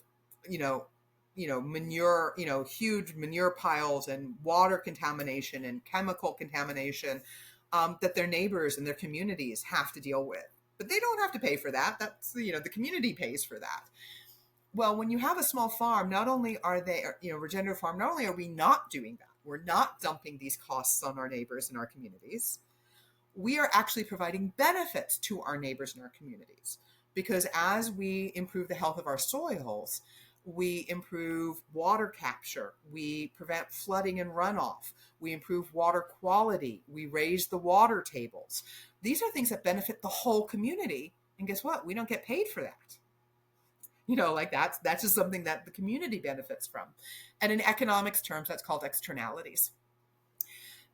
manure, huge manure piles and water contamination and chemical contamination that their neighbors and their communities have to deal with. But they don't have to pay for that. That's, the community pays for that. Well, when you have a small farm, not only are they, regenerative farm, not only are we not doing that, we're not dumping these costs on our neighbors and our communities, we are actually providing benefits to our neighbors and our communities. Because as we improve the health of our soils, we improve water capture, we prevent flooding and runoff, we improve water quality, we raise the water tables. These are things that benefit the whole community. And guess what? We don't get paid for that. That's just something that the community benefits from. And in economics terms, that's called externalities.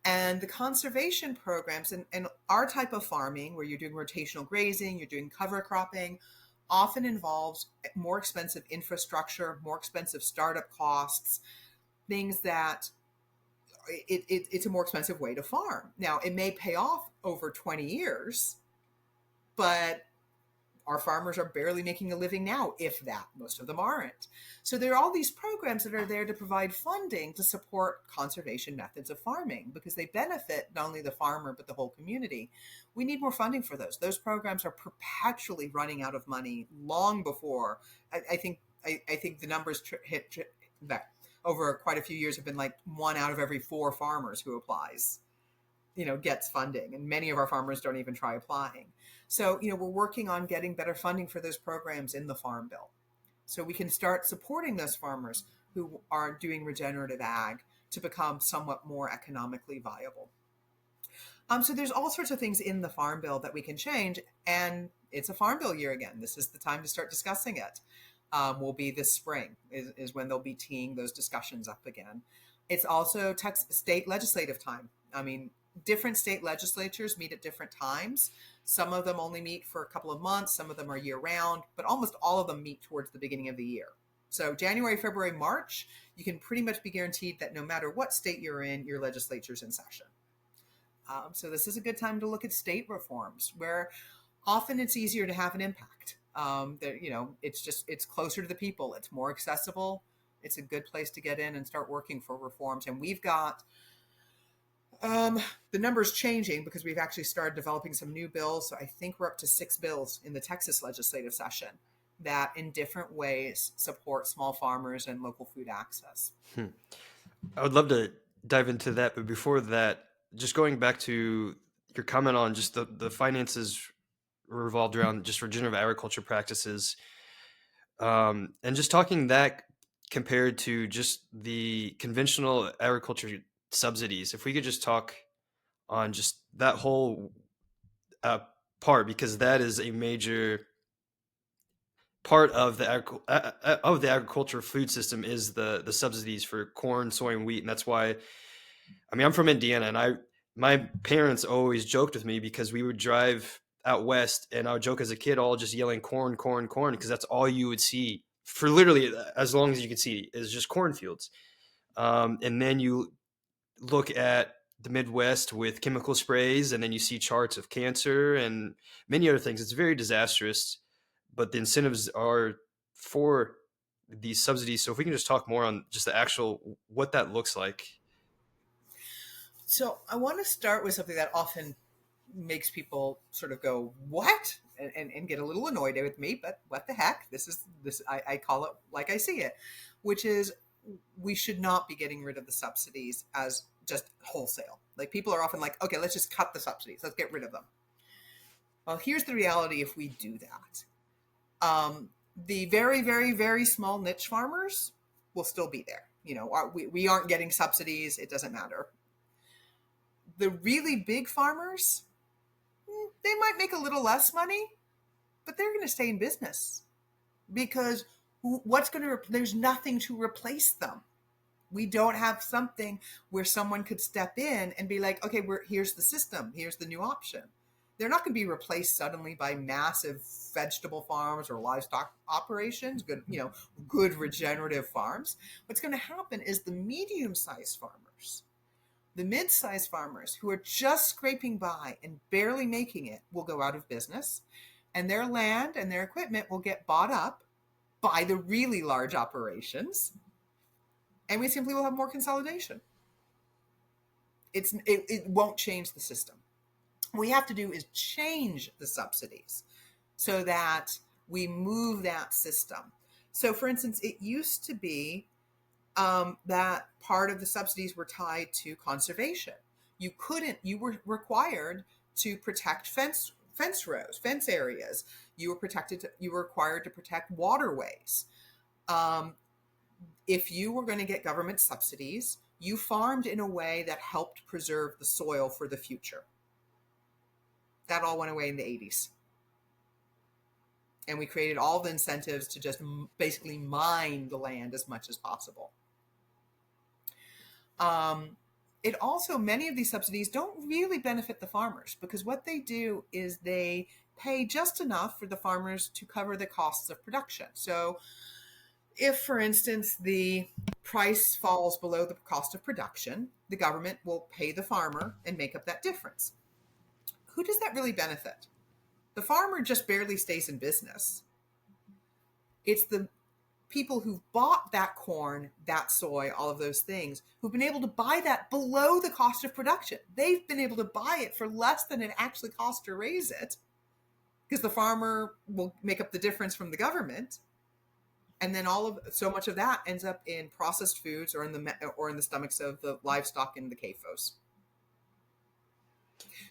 And the conservation programs and our type of farming, where you're doing rotational grazing, you're doing cover cropping, often involves more expensive infrastructure, more expensive startup costs, things that it's a more expensive way to farm. Now, it may pay off over 20 years, but our farmers are barely making a living now, if that. Most of them aren't. So there are all these programs that are there to provide funding to support conservation methods of farming because they benefit not only the farmer, but the whole community. We need more funding for those. Those programs are perpetually running out of money long before. I think the numbers hit that over quite a few years have been like 1 out of every 4 farmers who applies gets funding, and many of our farmers don't even try applying. So, we're working on getting better funding for those programs in the Farm Bill. So we can start supporting those farmers who are doing regenerative ag to become somewhat more economically viable. So there's all sorts of things in the Farm Bill that we can change, and it's a Farm Bill year again. This is the time to start discussing it. Will be this spring is when they'll be teeing those discussions up again. It's also state legislative time. I mean, different state legislatures meet at different times. Some of them only meet for a couple of months. Some of them are year round, but almost all of them meet towards the beginning of the year. So January, February, March, you can pretty much be guaranteed that no matter what state you're in, your legislature's in session. So this is a good time to look at state reforms where often it's easier to have an impact. It's closer to the people. It's more accessible. It's a good place to get in and start working for reforms. And we've got the numbers changing because we've actually started developing some new bills. So I think we're up to 6 bills in the Texas legislative session that in different ways support small farmers and local food access. I would love to dive into that, but before that, just going back to your comment on just the finances revolved around just regenerative agriculture practices, and just talking that compared to just the conventional agriculture subsidies. If we could just talk on just that whole part, because that is a major part of the agriculture food system is the subsidies for corn, soy, and wheat, and that's why. I mean, I'm from Indiana, and my parents always joked with me because we would drive out west, and I would joke as a kid, all just yelling corn, corn, corn, because that's all you would see for literally as long as you could see is just cornfields. And then you look at the Midwest with chemical sprays, and then you see charts of cancer and many other things. It's very disastrous, but the incentives are for these subsidies. So if we can just talk more on just the actual what that looks like. So I want to start with something that often makes people sort of go, what? And get a little annoyed with me, but what the heck? I call it like I see it, which is we should not be getting rid of the subsidies as just wholesale. Like, people are often like, okay, let's just cut the subsidies, let's get rid of them. Well, here's the reality. If we do that, the very, very, very small niche farmers will still be there. We aren't getting subsidies. It doesn't matter. The really big farmers, they might make a little less money, but they're going to stay in business because there's nothing to replace them. We don't have something where someone could step in and be like, okay, here's the system. Here's the new option. They're not going to be replaced suddenly by massive vegetable farms or livestock operations, good regenerative farms. What's going to happen is the medium-sized farmers, the mid-sized farmers who are just scraping by and barely making it will go out of business, and their land and their equipment will get bought up by the really large operations, and we simply will have more consolidation. It won't change the system. What we have to do is change the subsidies so that we move that system. So, for instance, it used to be that part of the subsidies were tied to conservation. You were required to protect fence rows, fence areas. You were required to protect waterways. If you were going to get government subsidies, you farmed in a way that helped preserve the soil for the future. That all went away in the 80s. And we created all the incentives to just basically mine the land as much as possible. It also, many of these subsidies don't really benefit the farmers, because what they do is they pay just enough for the farmers to cover the costs of production. So if, for instance, the price falls below the cost of production, the government will pay the farmer and make up that difference. Who does that really benefit? The farmer just barely stays in business. It's the people who've bought that corn, that soy, all of those things, who've been able to buy that below the cost of production. They've been able to buy it for less than it actually costs to raise it, because the farmer will make up the difference from the government. And then so much of that ends up in processed foods or in the stomachs of the livestock in the CAFOs.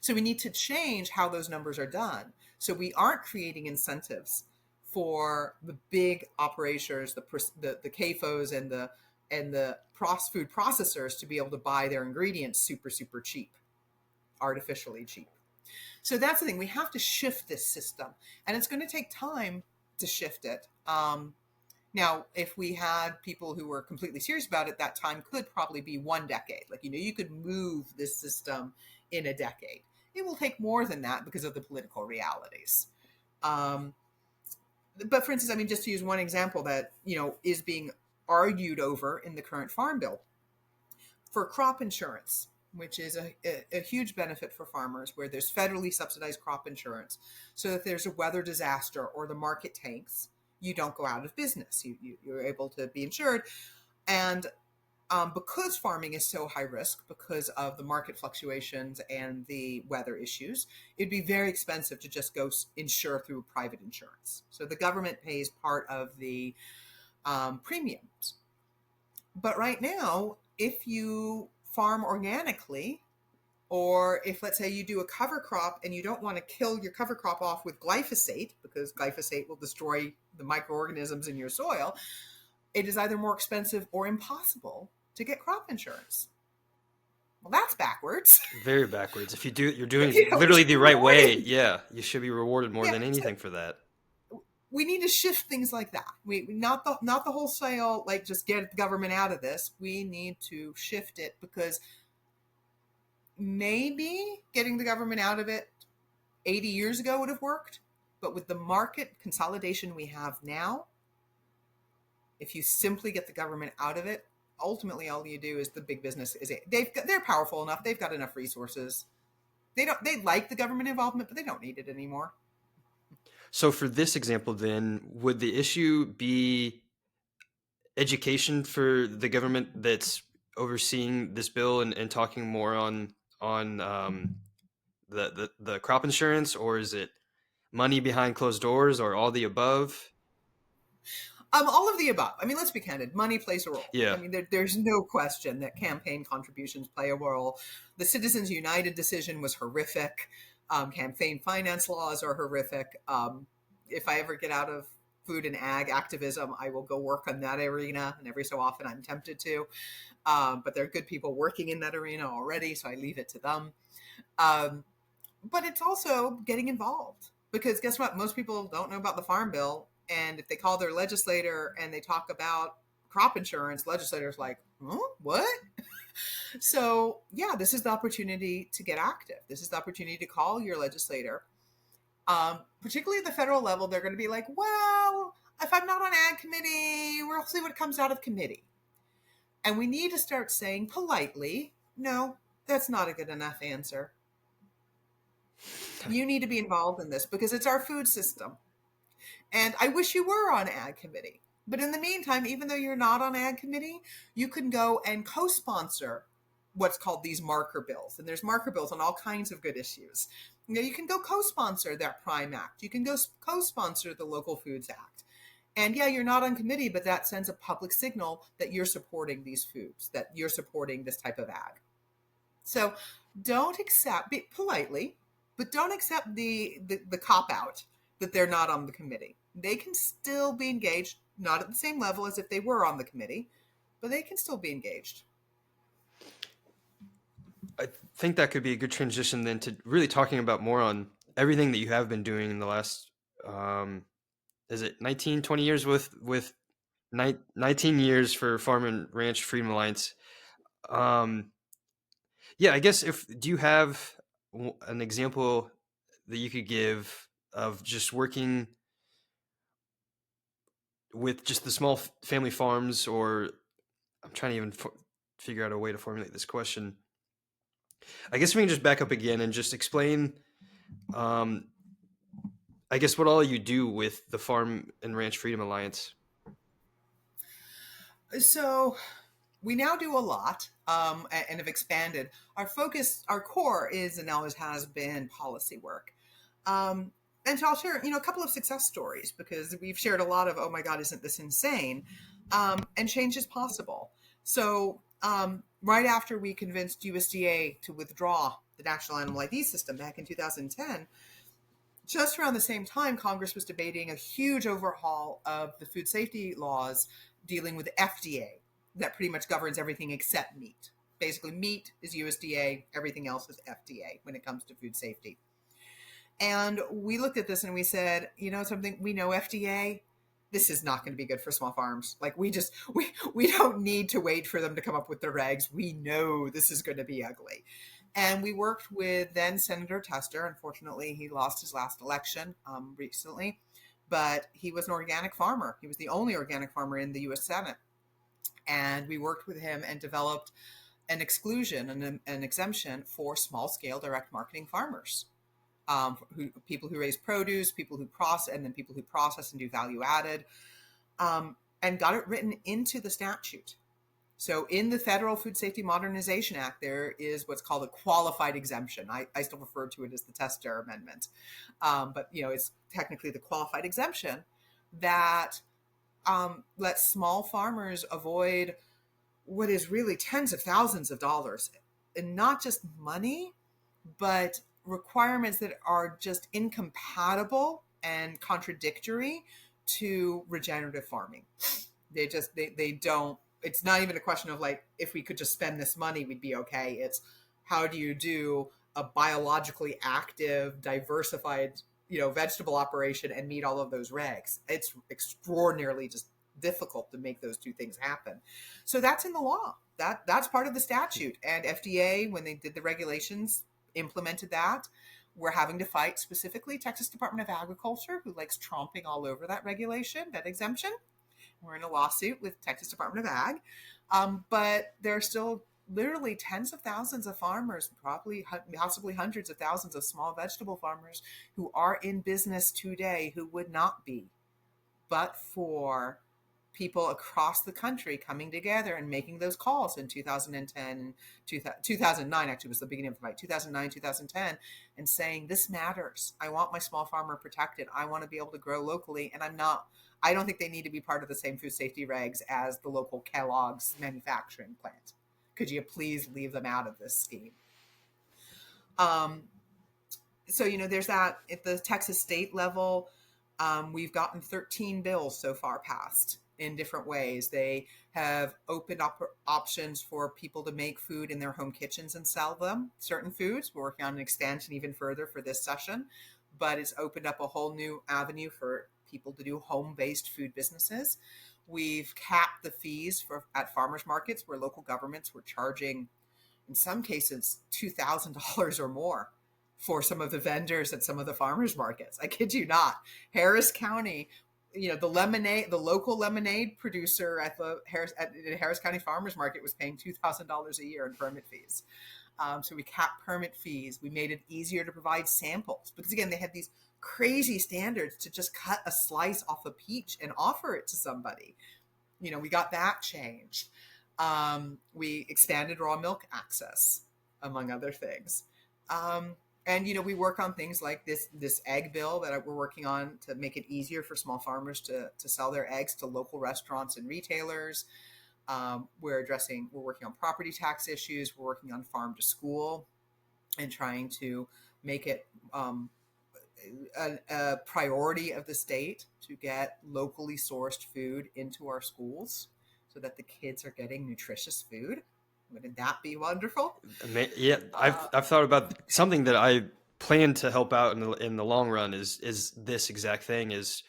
So we need to change how those numbers are done. So we aren't creating incentives for the big operators, the CAFOs and the food processors to be able to buy their ingredients super, super cheap, artificially cheap. So that's the thing. We have to shift this system, and it's going to take time to shift it. Now, if we had people who were completely serious about it, that time could probably be 1 decade. You could move this system in a decade. It will take more than that because of the political realities. But for instance, just to use one example that, is being argued over in the current Farm Bill, for crop insurance, which is a huge benefit for farmers, where there's federally subsidized crop insurance, so that there's a weather disaster or the market tanks, you don't go out of business. You're able to be insured. And because farming is so high risk because of the market fluctuations and the weather issues, it'd be very expensive to just go insure through private insurance. So the government pays part of the premiums. But right now, if you farm organically, or if, let's say, you do a cover crop and you don't want to kill your cover crop off with glyphosate, because glyphosate will destroy the microorganisms in your soil, it is either more expensive or impossible to get crop insurance. Well, that's backwards. Very backwards. If you do it, you're doing it literally the right way. Yeah, you should be rewarded more than anything for that. We need to shift things like that. We not the wholesale, just get the government out of this. We need to shift it, because maybe getting the government out of it 80 years ago would have worked, but with the market consolidation we have now, if you simply get the government out of it, ultimately all you do is the big business they're powerful enough, they've got enough resources. They like the government involvement, but they don't need it anymore. So for this example, then, would the issue be education for the government that's overseeing this bill and talking more on the crop insurance, or is it money behind closed doors, or all the above? All of the above. I mean, let's be candid. Money plays a role. I Yeah. mean, there's no question that campaign contributions play a role. The Citizens United decision was horrific. Campaign finance laws are horrific. If I ever get out of food and ag activism, I will go work on that arena. And every so often I'm tempted to. But there are good people working in that arena already, so I leave it to them. But it's also getting involved, because guess what? Most people don't know about the Farm Bill. And if they call their legislator and they talk about crop insurance, legislators like, huh? What? So yeah, this is the opportunity to get active. This is the opportunity to call your legislator. Particularly at the federal level, they're going to be like, well, if I'm not on ag committee, we'll see what comes out of committee. And we need to start saying politely, no, that's not a good enough answer. You need to be involved in this because it's our food system. And I wish you were on ag committee. But in the meantime, even though you're not on ag committee, you can go and co-sponsor what's called these marker bills. And there's marker bills on all kinds of good issues. You know, you can go co-sponsor that Prime Act. You can go co-sponsor the Local Foods Act. And yeah, you're not on committee, but that sends a public signal that you're supporting these foods, that you're supporting this type of ag. So don't accept, be politely, but don't accept the cop-out that they're not on the committee. They can still be engaged, not at the same level as if they were on the committee, but they can still be engaged. I think that could be a good transition then to really talking about more on everything that you have been doing in the last, is it 19, 20 years with 19 years for Farm and Ranch Freedom Alliance. Yeah, I guess do you have an example that you could give of just working with just the small family farms, or I'm trying to even figure out a way to formulate this question. I guess we can just back up again and just explain, I guess, what all you do with the Farm and Ranch Freedom Alliance. So we now do a lot and have expanded. Our focus, our core is and always has been policy work. And so I'll share, a couple of success stories, because we've shared a lot of, oh my God, isn't this insane? And change is possible. So right after we convinced USDA to withdraw the National Animal ID system back in 2010, just around the same time, Congress was debating a huge overhaul of the food safety laws dealing with FDA that pretty much governs everything except meat. Basically, meat is USDA, everything else is FDA when it comes to food safety. And we looked at this and we said, something, we know FDA, this is not going to be good for small farms. Like we don't need to wait for them to come up with the regs. We know this is going to be ugly. And we worked with then Senator Tester. Unfortunately, he lost his last election recently, but he was an organic farmer. He was the only organic farmer in the U.S. Senate. And we worked with him and developed an exclusion and an exemption for small-scale direct marketing farmers. People who raise produce, people who process, and then people who process and do value added, and got it written into the statute. So in the Federal Food Safety Modernization Act, there is what's called a qualified exemption. I still refer to it as the Tester Amendment, but it's technically the qualified exemption that lets small farmers avoid what is really tens of thousands of dollars, and not just money, but requirements that are just incompatible and contradictory to regenerative farming. They don't, it's not even a question of like, if we could just spend this money, we'd be okay. It's how do you do a biologically active, diversified, vegetable operation and meet all of those regs? It's extraordinarily just difficult to make those two things happen. So that's in the law. That's part of the statute. And FDA, when they did the regulations, implemented that. We're having to fight specifically Texas Department of Agriculture, who likes tromping all over that regulation, that exemption. We're in a lawsuit with Texas Department of Ag. But there are still literally tens of thousands of farmers, probably possibly hundreds of thousands of small vegetable farmers who are in business today who would not be but for people across the country coming together and making those calls in 2010, 2009 actually was the beginning of the fight, 2009, 2010, and saying, this matters. I want my small farmer protected. I want to be able to grow locally. And I don't think they need to be part of the same food safety regs as the local Kellogg's manufacturing plant. Could you please leave them out of this scheme? So, there's that at the Texas state level. We've gotten 13 bills so far passed in different ways. They have opened up options for people to make food in their home kitchens and sell them, certain foods. We're working on an expansion even further for this session, but it's opened up a whole new avenue for people to do home-based food businesses. We've capped the fees at farmers markets where local governments were charging, in some cases, $2,000 or more for some of the vendors at some of the farmers markets. I kid you not. Harris County, the local lemonade producer at the Harris County Farmers Market was paying $2,000 a year in permit fees. So we capped permit fees. We made it easier to provide samples because, again, they had these crazy standards to just cut a slice off a peach and offer it to somebody. We got that changed. We expanded raw milk access, among other things. And, we work on things like this egg bill that we're working on to make it easier for small farmers to sell their eggs to local restaurants and retailers. We're working on property tax issues. We're working on farm to school and trying to make it a priority of the state to get locally sourced food into our schools so that the kids are getting nutritious food. Wouldn't that be wonderful? Yeah, I've thought about something that I plan to help out in the long run is this exact thing, is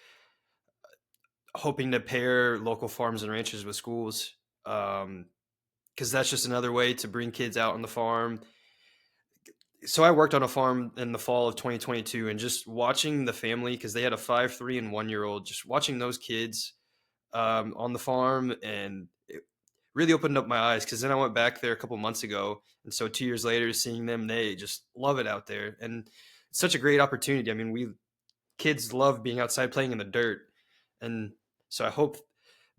hoping to pair local farms and ranches with schools, because that's just another way to bring kids out on the farm. So I worked on a farm in the fall of 2022, and just watching the family, because they had a 5, 3, and 1-year-old, just watching those kids on the farm, and really opened up my eyes, because then I went back there a couple months ago, and so 2 years later, seeing them, they just love it out there, and it's such a great opportunity. I mean, kids love being outside playing in the dirt, and so I hope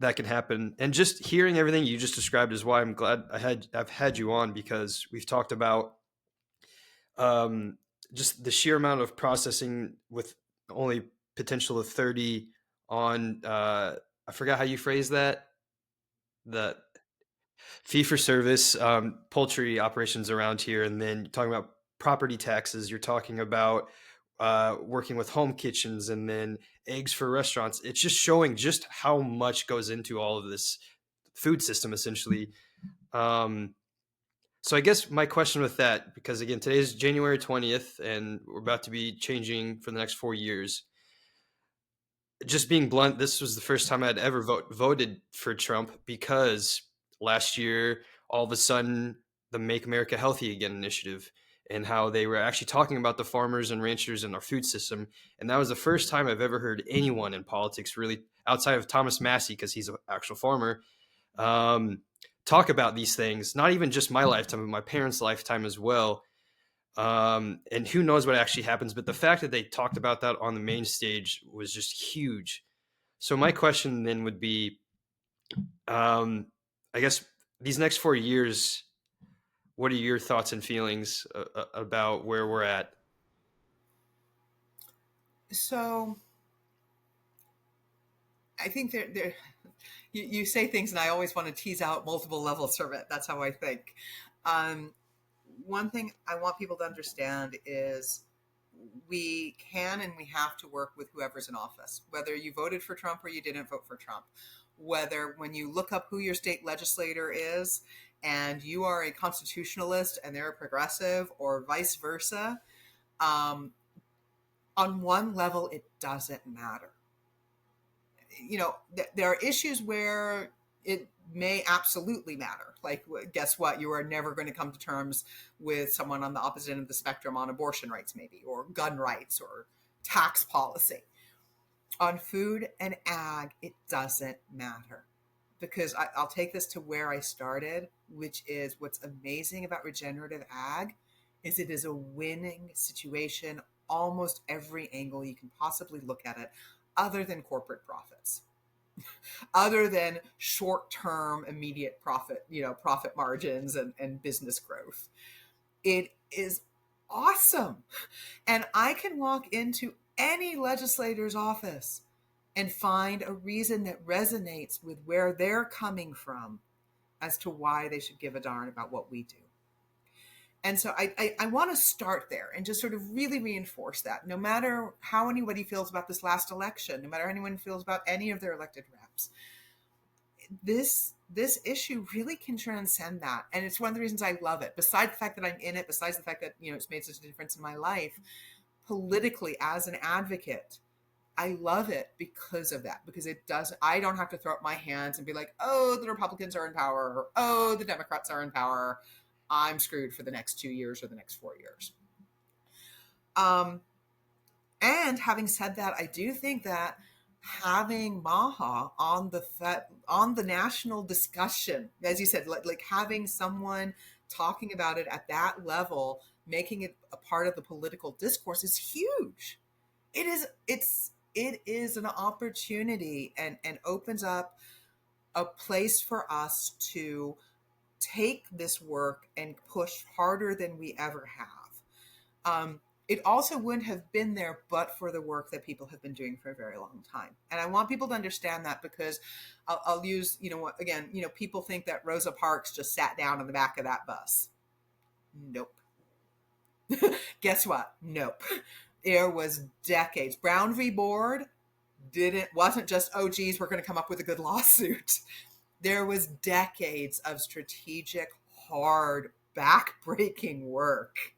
that can happen. And just hearing everything you just described is why I'm glad I've had you on, because we've talked about just the sheer amount of processing with only potential of 30 on I forgot how you phrase that, the fee for service poultry operations around here, and then talking about property taxes. You're talking about working with home kitchens, and then eggs for restaurants. It's just showing just how much goes into all of this food system, essentially. So I guess my question with that, because again, today is January 20th, and we're about to be changing for the next 4 years. Just being blunt, this was the first time I'd ever voted for Trump, because last year, all of a sudden, the Make America Healthy Again initiative, and how they were actually talking about the farmers and ranchers in our food system. And that was the first time I've ever heard anyone in politics, really, outside of Thomas Massey, because he's an actual farmer, talk about these things. Not even just my lifetime, but my parents' lifetime as well. And who knows what actually happens, but the fact that they talked about that on the main stage was just huge. So my question then would be, I guess these next 4 years, what are your thoughts and feelings about where we're at? So I think you say things, and I always want to tease out multiple levels from it. That's how I think. One thing I want people to understand is we can and we have to work with whoever's in office, whether you voted for Trump or you didn't vote for Trump. Whether when you look up who your state legislator is and you are a constitutionalist and they're a progressive, or vice versa, on one level, it doesn't matter. There are issues where it may absolutely matter. Like, guess what? You are never going to come to terms with someone on the opposite end of the spectrum on abortion rights, maybe, or gun rights, or tax policy. On food and ag, it doesn't matter, because I'll take this to where I started, which is what's amazing about regenerative ag is it is a winning situation almost every angle you can possibly look at it, other than corporate profits. other than short-term immediate profit, profit margins and business growth. It is awesome. And I can walk into any legislator's office and find a reason that resonates with where they're coming from as to why they should give a darn about what we do. And so I want to start there and just sort of really reinforce that no matter how anybody feels about this last election, no matter how anyone feels about any of their elected reps, this issue really can transcend that. And it's one of the reasons I love it. Besides the fact that I'm in it, besides the fact that, it's made such a difference in my life, politically as an advocate, I love it because of that, because I don't have to throw up my hands and be like, oh, the Republicans are in power, or oh, the Democrats are in power. I'm screwed for the next 2 years or the next 4 years. And having said that, I do think that having Maha on the national discussion, as you said, like having someone talking about it at that level, making it a part of the political discourse is huge. It is an opportunity and opens up a place for us to take this work and push harder than we ever have. It also wouldn't have been there but for the work that people have been doing for a very long time. And I want people to understand that, because I'll use, again, people think that Rosa Parks just sat down in the back of that bus. Nope. Guess what? Nope. There was decades. Brown v. Board wasn't just, oh, geez, we're going to come up with a good lawsuit. There was decades of strategic, hard, back-breaking work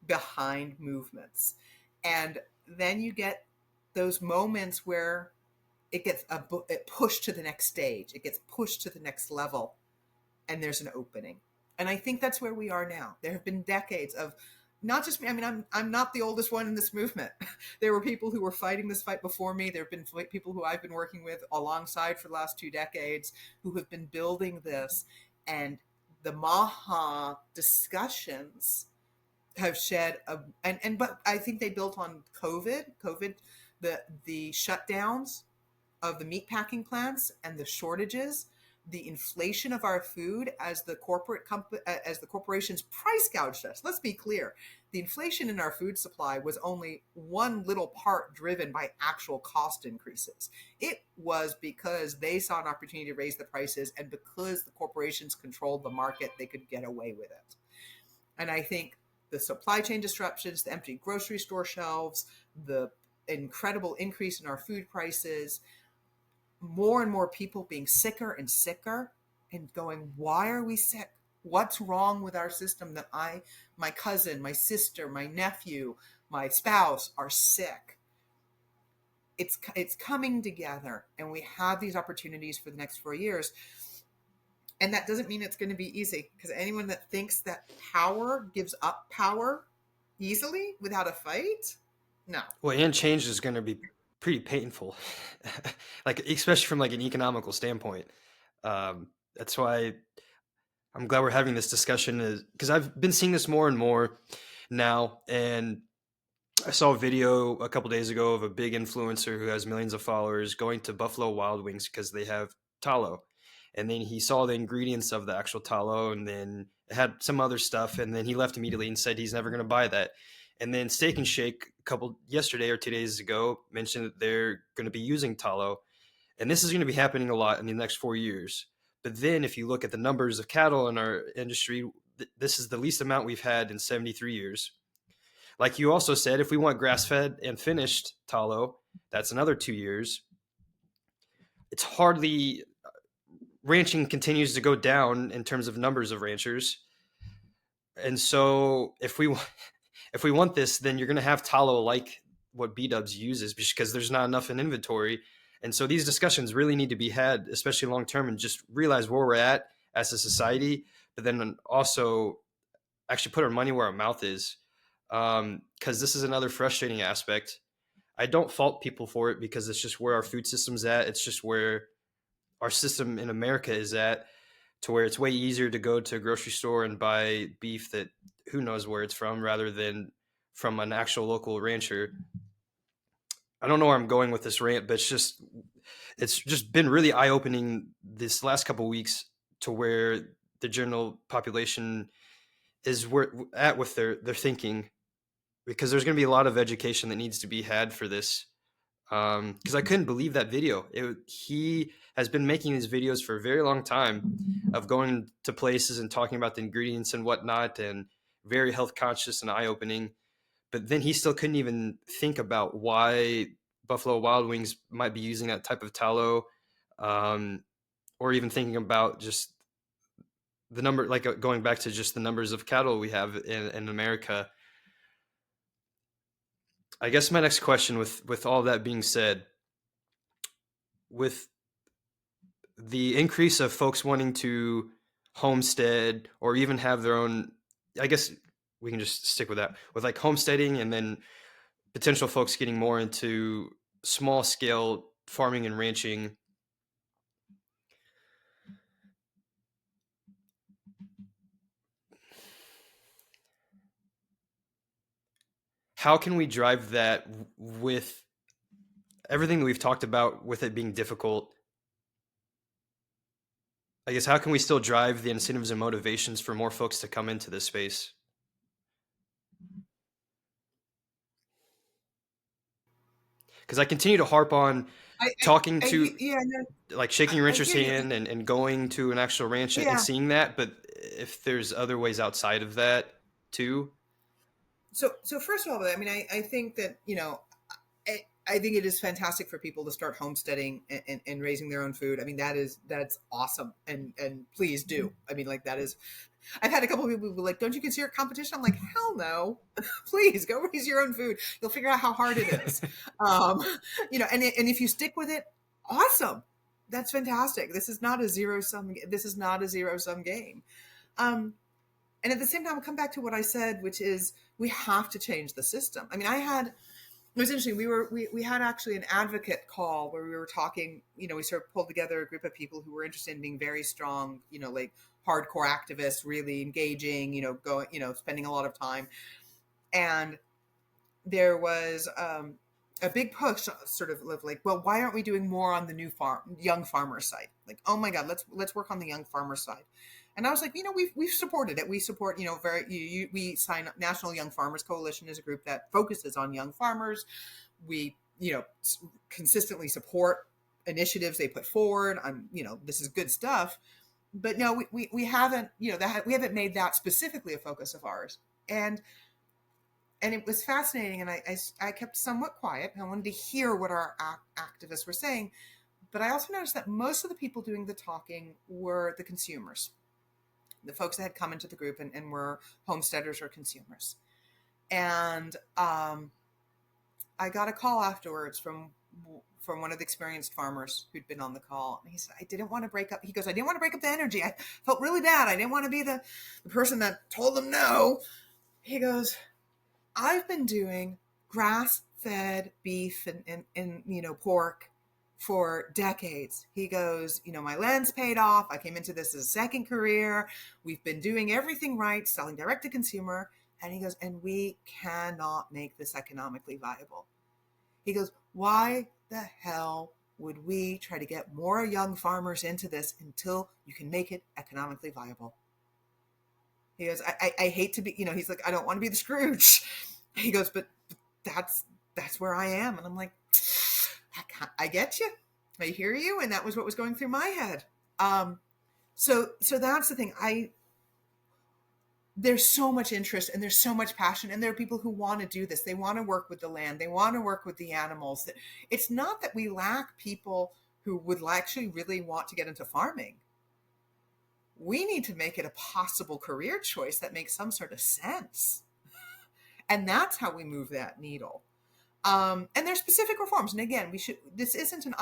behind movements. And then you get those moments where it gets pushed to the next stage. It gets pushed to the next level, and there's an opening. And I think that's where we are now. There have been decades of not just me. I mean, I'm not the oldest one in this movement. There were people who were fighting this fight before me. There have been people who I've been working with alongside for the last 2 decades who have been building this. And the Maha discussions have shed but I think they built on COVID, the shutdowns of the meatpacking plants and the shortages, the inflation of our food as the corporations price gouged us. Let's be clear. The inflation in our food supply was only one little part driven by actual cost increases. It was because they saw an opportunity to raise the prices, and because the corporations controlled the market, they could get away with it. And I think the supply chain disruptions, the empty grocery store shelves, the incredible increase in our food prices, more and more people being sicker and sicker and going, why are we sick? What's wrong with our system that my cousin, my sister, my nephew, my spouse are sick? It's coming together, and we have these opportunities for the next 4 years. And that doesn't mean it's going to be easy, because anyone that thinks that power gives up power easily without a fight, no. Well, and change is going to be pretty painful, like especially from like an economical standpoint. That's why I'm glad we're having this discussion, because I've been seeing this more and more now. And I saw a video a couple days ago of a big influencer who has millions of followers going to Buffalo Wild Wings because they have tallow. And then he saw the ingredients of the actual tallow, and then it had some other stuff. And then he left immediately and said he's never going to buy that. And then Steak and Shake yesterday or 2 days ago mentioned that they're going to be using tallow. And this is going to be happening a lot in the next 4 years. But then if you look at the numbers of cattle in our industry, this is the least amount we've had in 73 years. Like you also said, if we want grass-fed and finished tallow, that's another 2 years. It's hardly ranching continues to go down in terms of numbers of ranchers. And so if we want this, then you're going to have tallow like what B-Dubs uses, because there's not enough in inventory. And so these discussions really need to be had, especially long term, and just realize where we're at as a society, but then also actually put our money where our mouth is. Because this is another frustrating aspect. I don't fault people for it, because it's just where our food system's at. It's just where our system in America is at, to where it's way easier to go to a grocery store and buy beef that who knows where it's from, rather than from an actual local rancher. I don't know where I'm going with this rant, but it's just it's just been really eye-opening this last couple of weeks to where the general population is at with their thinking, because there's going to be a lot of education that needs to be had for this. Because I couldn't believe that video. He has been making these videos for a very long time of going to places and talking about the ingredients and whatnot, and very health conscious and eye-opening. But then he still couldn't even think about why Buffalo Wild Wings might be using that type of tallow, or even thinking about just the number, like going back to just the numbers of cattle we have in America. I guess my next question, with all that being said, with the increase of folks wanting to homestead or even have their own, I guess we can just stick with that, with like homesteading, and then potential folks getting more into small scale farming and ranching. How can we drive that with everything that we've talked about, with it being difficult? I guess, how can we still drive the incentives and motivations for more folks to come into this space? Because I continue to harp on talking to, Yeah, no, like shaking your I rancher's hear you. hand and going to an actual ranch and Yeah. seeing that. But if there's other ways outside of that too. So first of all, I mean, I think that, I think it is fantastic for people to start homesteading and raising their own food. I mean, that's awesome. And please do. I mean, like, that is, I've had a couple of people who were like, don't you consider it competition? I'm like, hell no. Please go raise your own food. You'll figure out how hard it is. And if you stick with it, awesome. That's fantastic. This is not a zero sum game. Um, and at the same time, I'll come back to what I said, which is we have to change the system. I mean, it was interesting. We had actually an advocate call where we were talking, we sort of pulled together a group of people who were interested in being very strong, like hardcore activists, really engaging, going, spending a lot of time. And there was a big push sort of like, well, why aren't we doing more on the young farmer side? Like, oh my God, let's work on the young farmer side. And I was like, we've supported it. We support, we sign up. National Young Farmers Coalition is a group that focuses on young farmers. We, consistently support initiatives they put forward. This is good stuff. But no, we haven't, we haven't made that specifically a focus of ours. And it was fascinating. And I kept somewhat quiet. I wanted to hear what our activists were saying. But I also noticed that most of the people doing the talking were the consumers, the folks that had come into the group and were homesteaders or consumers. And I got a call afterwards from one of the experienced farmers who'd been on the call. And he said, I didn't want to break up. He goes, I didn't want to break up the energy. I felt really bad. I didn't want to be the person that told them no. He goes, I've been doing grass-fed beef and pork for decades. He goes, my land's paid off. I came into this as a second career. We've been doing everything right, selling direct to consumer. And he goes, and we cannot make this economically viable. He goes, why the hell would we try to get more young farmers into this until you can make it economically viable? He goes, I hate to be, he's like, I don't want to be the Scrooge. He goes, but that's where I am. And I'm like, I get you. I hear you. And that was what was going through my head. So that's the thing. There's so much interest and there's so much passion, and there are people who want to do this. They want to work with the land. They want to work with the animals. It's not that we lack people who would actually really want to get into farming. We need to make it a possible career choice that makes some sort of sense. And that's how we move that needle. And there's specific reforms. And again, this isn't an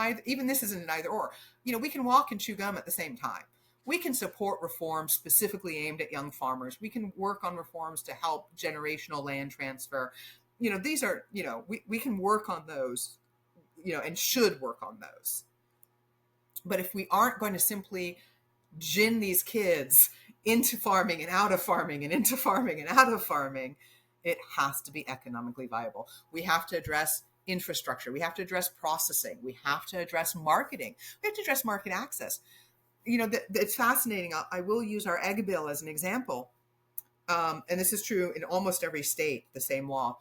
either or. We can walk and chew gum at the same time. We can support reforms specifically aimed at young farmers. We can work on reforms to help generational land transfer. These are, we can work on those, and should work on those. But if we aren't going to simply gin these kids into farming and out of farming and into farming and out of farming, it has to be economically viable. We have to address infrastructure. We have to address processing. We have to address marketing. We have to address market access. It's fascinating. I will use our egg bill as an example. And this is true in almost every state, the same law.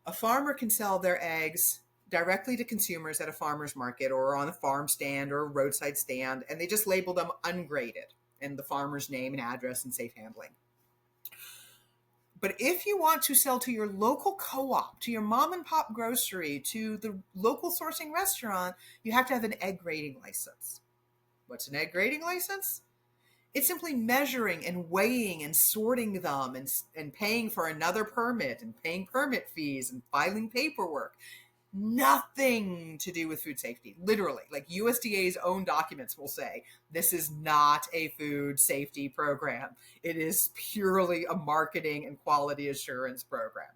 A farmer can sell their eggs directly to consumers at a farmer's market or on a farm stand or a roadside stand, and they just label them ungraded and the farmer's name and address and safe handling. But if you want to sell to your local co-op, to your mom and pop grocery, to the local sourcing restaurant, you have to have an egg grading license. What's an egg grading license? It's simply measuring and weighing and sorting them and paying for another permit and paying permit fees and filing paperwork. Nothing to do with food safety. Literally, like USDA's own documents will say, this is not a food safety program. It is purely a marketing and quality assurance program.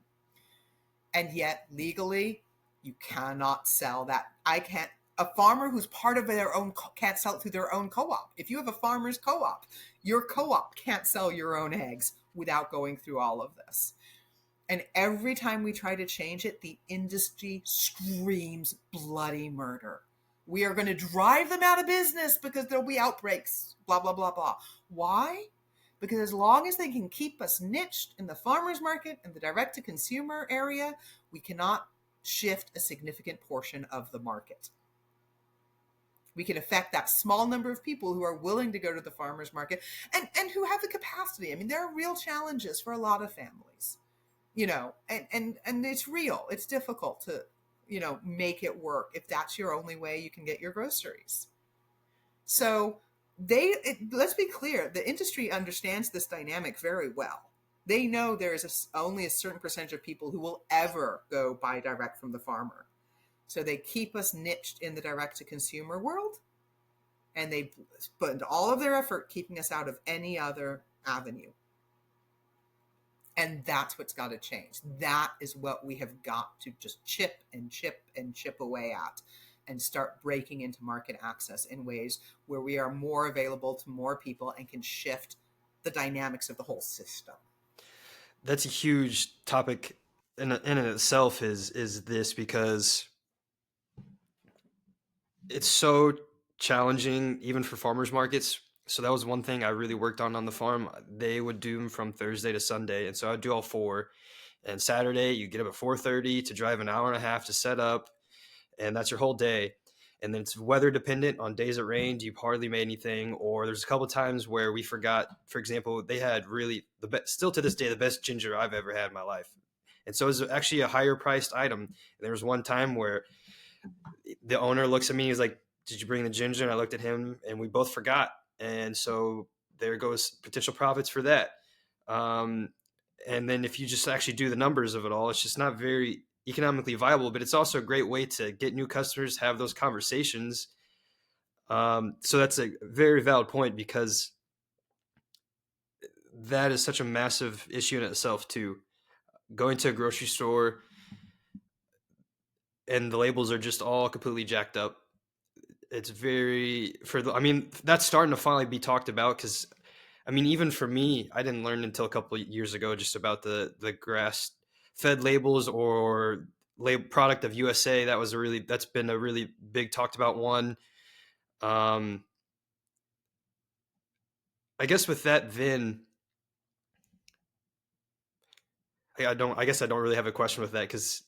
And yet, legally, you cannot sell that. A farmer who's part of their own can't sell it through their own co-op. If you have a farmer's co-op, your co-op can't sell your own eggs without going through all of this. And every time we try to change it, the industry screams bloody murder. We are going to drive them out of business because there'll be outbreaks, blah, blah, blah, blah. Why? Because as long as they can keep us niched in the farmer's market and the direct-to-consumer area, we cannot shift a significant portion of the market. We can affect that small number of people who are willing to go to the farmer's market and who have the capacity. I mean, there are real challenges for a lot of families. And it's real. It's difficult to, make it work if that's your only way you can get your groceries. So let's be clear, the industry understands this dynamic very well. They know there is only a certain percentage of people who will ever go buy direct from the farmer. So they keep us niched in the direct-to-consumer world, and they spend all of their effort keeping us out of any other avenue. And that's what's got to change. That is what we have got to just chip and chip and chip away at and start breaking into market access in ways where we are more available to more people and can shift the dynamics of the whole system. That's a huge topic in itself is this, because it's so challenging even for farmers markets. So that was one thing I really worked on the farm. They would do them from Thursday to Sunday. And so I'd do all four. And Saturday, you get up at 4:30 to drive an hour and a half to set up. And that's your whole day. And then it's weather dependent. On days it rained, you hardly made anything. Or there's a couple of times where we forgot, for example, they had really still to this day, the best ginger I've ever had in my life. And so it was actually a higher priced item. And there was one time where the owner looks at me, he's like, did you bring the ginger? And I looked at him and we both forgot. And so there goes potential profits for that. And then if you just actually do the numbers of it all, it's just not very economically viable, but it's also a great way to get new customers, have those conversations. So that's a very valid point, because that is such a massive issue in itself too. Going to a grocery store and the labels are just all completely jacked up. It's that's starting to finally be talked about, because even for me, I didn't learn until a couple of years ago just about the grass fed labels or product of USA. That's been a really big talked about one. I guess with that, then I guess I don't really have a question with that, because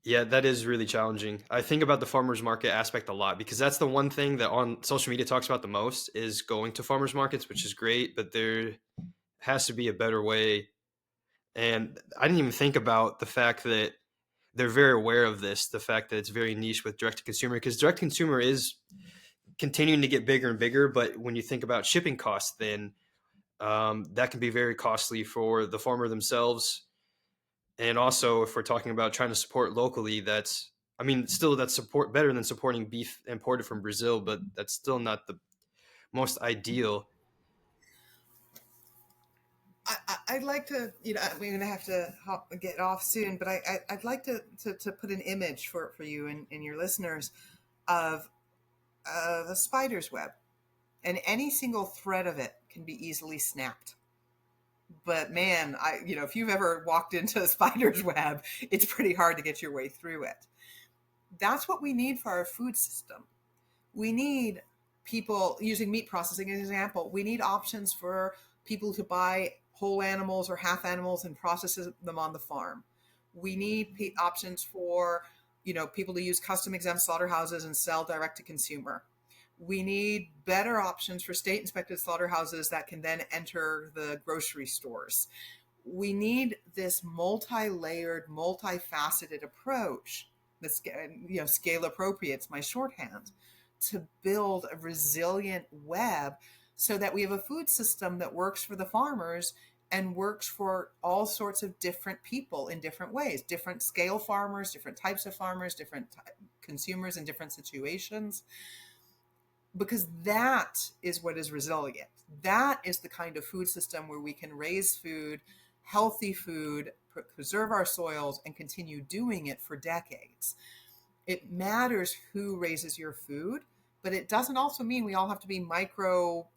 yeah, that is really challenging. I think about the farmers market aspect a lot, because that's the one thing that on social media talks about the most is going to farmers markets, which is great, but there has to be a better way. And I didn't even think about the fact that they're very aware of this, the fact that it's very niche with direct to consumer, because direct to consumer is continuing to get bigger and bigger. But when you think about shipping costs, then that can be very costly for the farmer themselves. And also, if we're talking about trying to support locally, that's support better than supporting beef imported from Brazil, but that's still not the most ideal. I'd like to, we're going to have to get off soon, but I'd like to put an image for you and your listeners of a spider's web, and any single thread of it can be easily snapped. But man, if you've ever walked into a spider's web, it's pretty hard to get your way through it. That's what we need for our food system. We need people, using meat processing as an example, we need options for people to buy whole animals or half animals and process them on the farm. We need options for, people to use custom exempt slaughterhouses and sell direct to consumer. We need better options for state inspected slaughterhouses that can then enter the grocery stores. We need this multi-layered, multifaceted approach. That's, scale appropriate, it's my shorthand, to build a resilient web so that we have a food system that works for the farmers and works for all sorts of different people in different ways, different scale farmers, different types of farmers, different consumers in different situations, because that is what is resilient. That is the kind of food system where we can raise food, healthy food, preserve our soils, and continue doing it for decades. It matters who raises your food, but it doesn't also mean we all have to be micro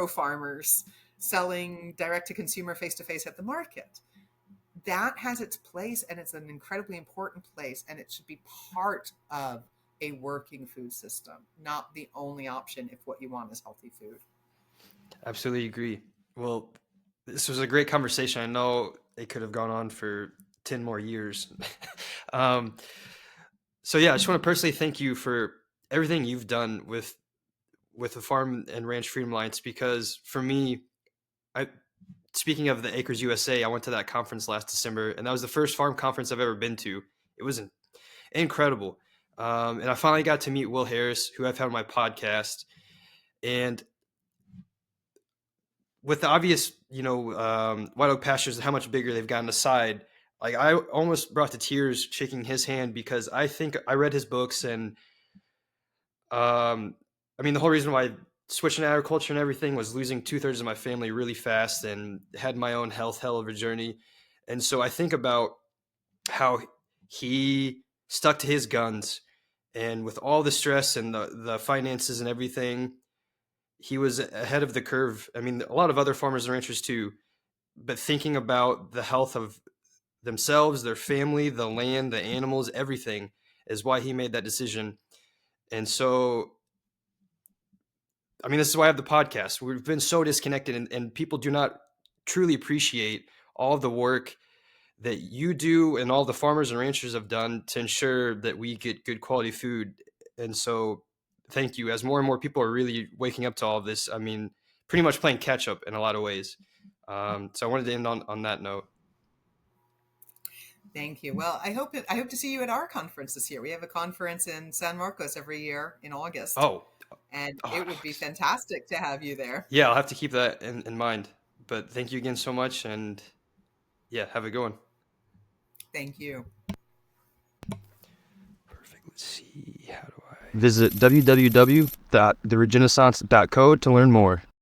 farmers selling direct to consumer face to face at the market. That has its place, and it's an incredibly important place, and it should be part of a working food system, not the only option if what you want is healthy food. Absolutely agree. Well, this was a great conversation. I know it could have gone on for 10 more years. So yeah, I just want to personally thank you for everything you've done with the Farm and Ranch Freedom Alliance, because for me, speaking of the Acres USA, I went to that conference last December, and that was the first farm conference I've ever been to. It was incredible. And I finally got to meet Will Harris, who I've had on my podcast. And with the obvious, White Oak Pastures and how much bigger they've gotten aside, like I almost brought to tears shaking his hand, because I think I read his books, and the whole reason why switching to agriculture and everything was losing 2/3 of my family really fast and had my own health hell of a journey. And so I think about how he stuck to his guns, and with all the stress and the finances and everything, he was ahead of the curve. I mean, a lot of other farmers and ranchers too, but thinking about the health of themselves, their family, the land, the animals, everything is why he made that decision. And so, this is why I have the podcast. We've been so disconnected, and people do not truly appreciate all the work that you do and all the farmers and ranchers have done to ensure that we get good quality food. And so thank you. As more and more people are really waking up to all of this, pretty much playing catch up in a lot of ways. So I wanted to end on that note. Thank you. Well, I hope to see you at our conference this year. We have a conference in San Marcos every year in August. And it would be fantastic to have you there. Yeah, I'll have to keep that in mind. But thank you again so much. And yeah, have a good one. Thank you. Perfect. Let's see. How do I visit www.theregenaissance.co to learn more.